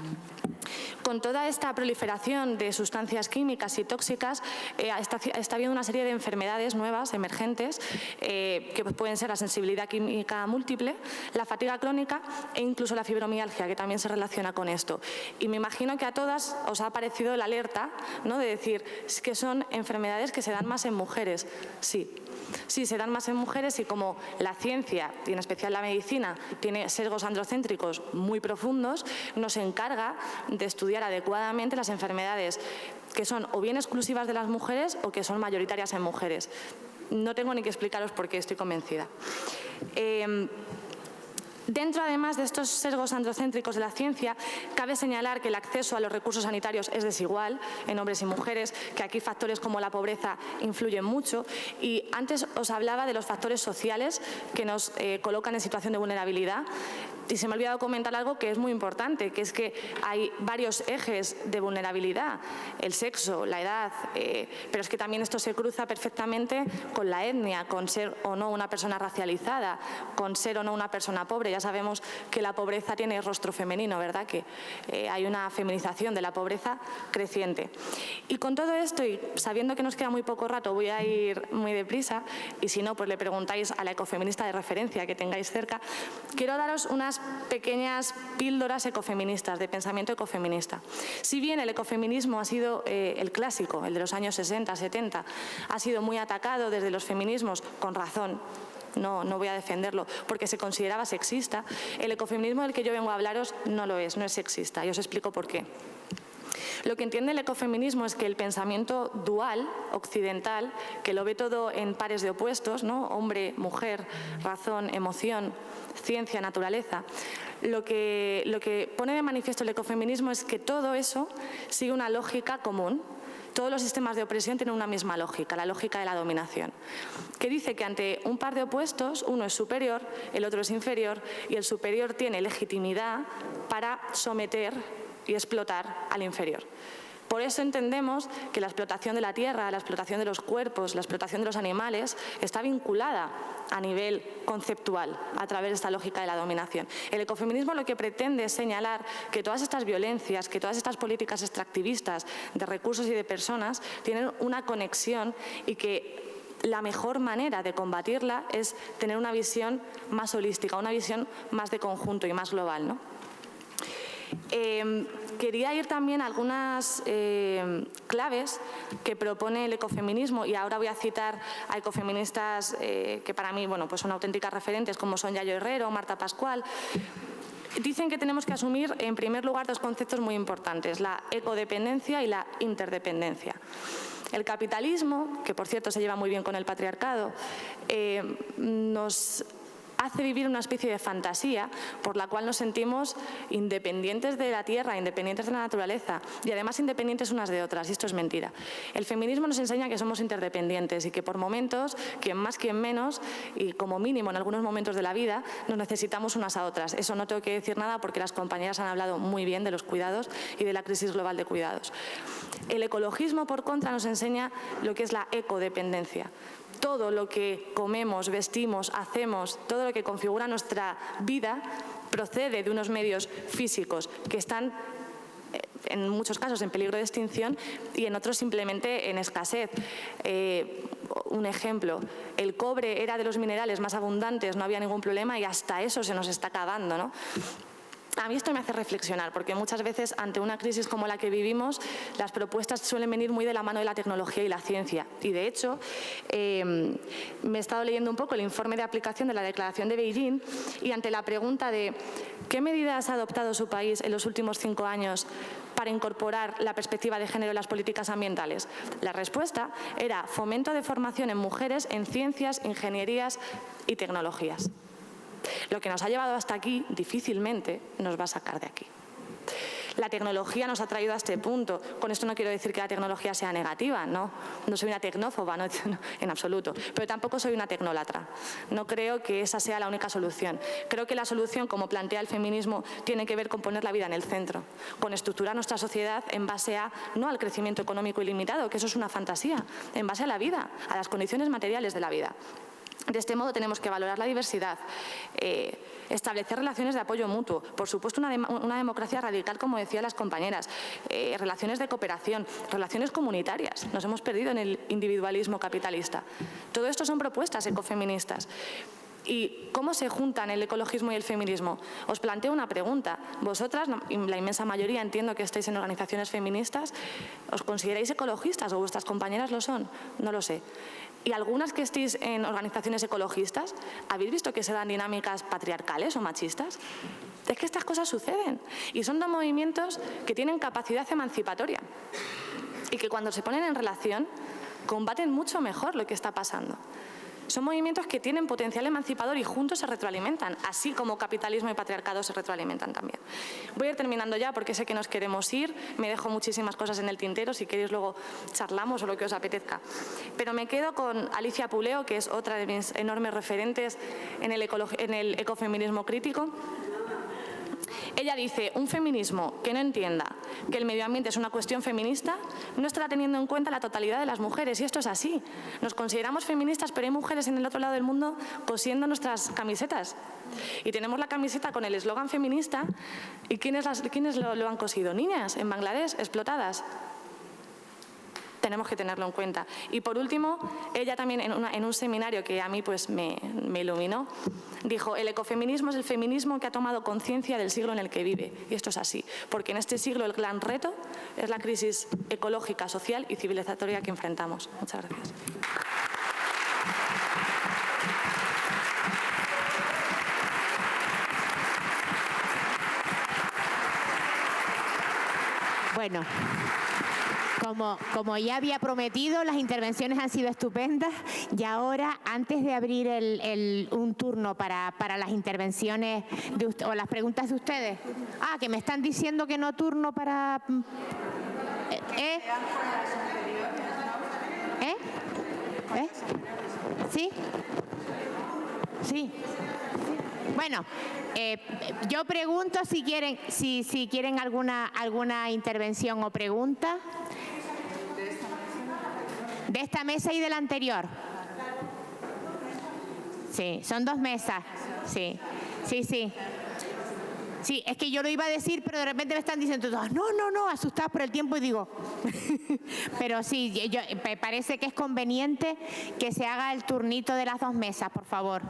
Con toda esta proliferación de sustancias químicas y tóxicas, está habiendo una serie de enfermedades nuevas, emergentes, que pueden ser la sensibilidad química múltiple, la fatiga crónica e incluso la fibromialgia, que también se relaciona con esto. Y me imagino que a todas os ha aparecido la alerta, ¿no?, de decir que son enfermedades que se dan más en mujeres. Sí, se dan más en mujeres, y como la ciencia, y en especial la medicina, tiene sesgos androcéntricos muy profundos, nos encarga de estudiar adecuadamente las enfermedades que son o bien exclusivas de las mujeres o que son mayoritarias en mujeres. No tengo ni que explicaros por qué, estoy convencida. Dentro, además de estos sesgos androcéntricos de la ciencia, cabe señalar que el acceso a los recursos sanitarios es desigual en hombres y mujeres, que aquí factores como la pobreza influyen mucho. Y antes os hablaba de los factores sociales que nos colocan en situación de vulnerabilidad. Y se me ha olvidado comentar algo que es muy importante, que es que hay varios ejes de vulnerabilidad: el sexo, la edad, pero es que también esto se cruza perfectamente con la etnia, con ser o no una persona racializada, con ser o no una persona pobre. Ya sabemos que la pobreza tiene rostro femenino, ¿verdad? Que hay una feminización de la pobreza creciente. Y con todo esto, y sabiendo que nos queda muy poco rato, voy a ir muy deprisa, y si no, pues le preguntáis a la ecofeminista de referencia que tengáis cerca. Quiero daros unas pequeñas píldoras ecofeministas, de pensamiento ecofeminista. Si bien el ecofeminismo ha sido el clásico, el de los años 60, 70, ha sido muy atacado desde los feminismos, con razón. No voy a defenderlo porque se consideraba sexista. El ecofeminismo del que yo vengo a hablaros no lo es, no es sexista, y os explico por qué. Lo que entiende el ecofeminismo es que el pensamiento dual, occidental, que lo ve todo en pares de opuestos, ¿no?, hombre, mujer, razón, emoción, ciencia, naturaleza, lo que pone de manifiesto el ecofeminismo es que todo eso sigue una lógica común. Todos los sistemas de opresión tienen una misma lógica, la lógica de la dominación, que dice que ante un par de opuestos, uno es superior, el otro es inferior, y el superior tiene legitimidad para someter y explotar al inferior. Por eso entendemos que la explotación de la tierra, la explotación de los cuerpos, la explotación de los animales está vinculada a nivel conceptual a través de esta lógica de la dominación. El ecofeminismo lo que pretende es señalar que todas estas violencias, que todas estas políticas extractivistas de recursos y de personas tienen una conexión, y que la mejor manera de combatirla es tener una visión más holística, una visión más de conjunto y más global, ¿no? Quería ir también a algunas claves que propone el ecofeminismo, y ahora voy a citar a ecofeministas que para mí, bueno, pues son auténticas referentes, como son Yayo Herrero, Marta Pascual. Dicen que tenemos que asumir, en primer lugar, dos conceptos muy importantes: la ecodependencia y la interdependencia. El capitalismo, que por cierto se lleva muy bien con el patriarcado, nos hace vivir una especie de fantasía por la cual nos sentimos independientes de la tierra, independientes de la naturaleza, y además independientes unas de otras, y esto es mentira. El feminismo nos enseña que somos interdependientes y que por momentos, quien más, quien menos, y como mínimo en algunos momentos de la vida, nos necesitamos unas a otras. Eso no tengo que decir nada porque las compañeras han hablado muy bien de los cuidados y de la crisis global de cuidados. El ecologismo, por contra, nos enseña lo que es la ecodependencia. Todo lo que comemos, vestimos, hacemos, todo lo que configura nuestra vida procede de unos medios físicos que están en muchos casos en peligro de extinción y en otros simplemente en escasez. Un ejemplo, el cobre era de los minerales más abundantes, no había ningún problema, y hasta eso se nos está acabando, ¿no? A mí esto me hace reflexionar, porque muchas veces ante una crisis como la que vivimos, las propuestas suelen venir muy de la mano de la tecnología y la ciencia. Y de hecho, me he estado leyendo un poco el informe de aplicación de la Declaración de Beijing, y ante la pregunta de ¿qué medidas ha adoptado su país en los últimos 5 años para incorporar la perspectiva de género en las políticas ambientales? La respuesta era fomento de formación en mujeres en ciencias, ingenierías y tecnologías. Lo que nos ha llevado hasta aquí difícilmente nos va a sacar de aquí. La tecnología nos ha traído a este punto. Con esto no quiero decir que la tecnología sea negativa, no soy una tecnófoba, no, en absoluto, pero tampoco soy una tecnólatra. No creo que esa sea la única solución. Creo que la solución, como plantea el feminismo, tiene que ver con poner la vida en el centro, con estructurar nuestra sociedad en base a, no al crecimiento económico ilimitado, que eso es una fantasía, en base a la vida, a las condiciones materiales de la vida. De este modo tenemos que valorar la diversidad, establecer relaciones de apoyo mutuo, por supuesto una democracia radical, como decían las compañeras, relaciones de cooperación, relaciones comunitarias. Nos hemos perdido en el individualismo capitalista. Todo esto son propuestas ecofeministas. ¿Y cómo se juntan el ecologismo y el feminismo? Os planteo una pregunta. Vosotras, la inmensa mayoría, entiendo que estáis en organizaciones feministas, ¿os consideráis ecologistas o vuestras compañeras lo son? No lo sé. ¿Y algunas que estéis en organizaciones ecologistas, habéis visto que se dan dinámicas patriarcales o machistas? Es que estas cosas suceden y son dos movimientos que tienen capacidad emancipatoria y que cuando se ponen en relación combaten mucho mejor lo que está pasando. Son movimientos que tienen potencial emancipador y juntos se retroalimentan, así como capitalismo y patriarcado se retroalimentan también. Voy a ir terminando ya porque sé que nos queremos ir, me dejo muchísimas cosas en el tintero, si queréis luego charlamos o lo que os apetezca. Pero me quedo con Alicia Puleo, que es otra de mis enormes referentes en el ecofeminismo crítico. Ella dice, un feminismo que no entienda que el medio ambiente es una cuestión feminista no estará teniendo en cuenta la totalidad de las mujeres, y esto es así. Nos consideramos feministas, pero hay mujeres en el otro lado del mundo cosiendo nuestras camisetas. Y tenemos la camiseta con el eslogan feminista, ¿y quiénes lo han cosido? Niñas en Bangladesh, explotadas. Tenemos que tenerlo en cuenta. Y por último, ella también en un seminario que a mí pues me iluminó, dijo, el ecofeminismo es el feminismo que ha tomado conciencia del siglo en el que vive. Y esto es así, porque en este siglo el gran reto es la crisis ecológica, social y civilizatoria que enfrentamos. Muchas gracias. Bueno. Como ya había prometido, las intervenciones han sido estupendas y ahora, antes de abrir un turno para las intervenciones o las preguntas de ustedes. Ah, que me están diciendo que no turno para... ¿Sí? Sí. Bueno, yo pregunto si quieren alguna intervención o pregunta de esta mesa y de la anterior. Sí, son dos mesas. Sí. Sí, es que yo lo iba a decir, pero de repente me están diciendo todos, no, asustados por el tiempo, y digo, pero sí, me parece que es conveniente que se haga el turnito de las dos mesas, por favor.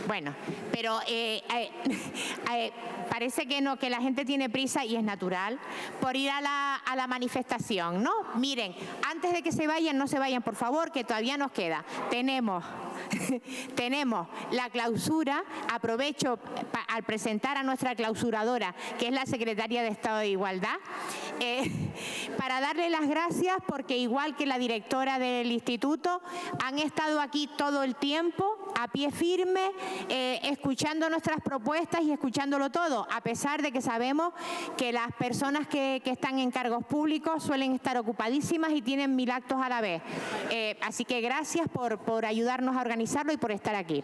Bueno, pero parece que no, que la gente tiene prisa, y es natural, por ir a la manifestación, ¿no? Miren, antes de que se vayan, no se vayan, por favor, que todavía nos queda. Tenemos la clausura. Aprovecho al presentar a nuestra clausuradora, que es la Secretaria de Estado de Igualdad, para darle las gracias porque, igual que la directora del instituto, han estado aquí todo el tiempo, a pie firme, escuchando nuestras propuestas y escuchándolo todo, a pesar de que sabemos que las personas que están en cargos públicos suelen estar ocupadísimas y tienen 1000 actos a la vez. Así que gracias por ayudarnos a organizarlo y por estar aquí.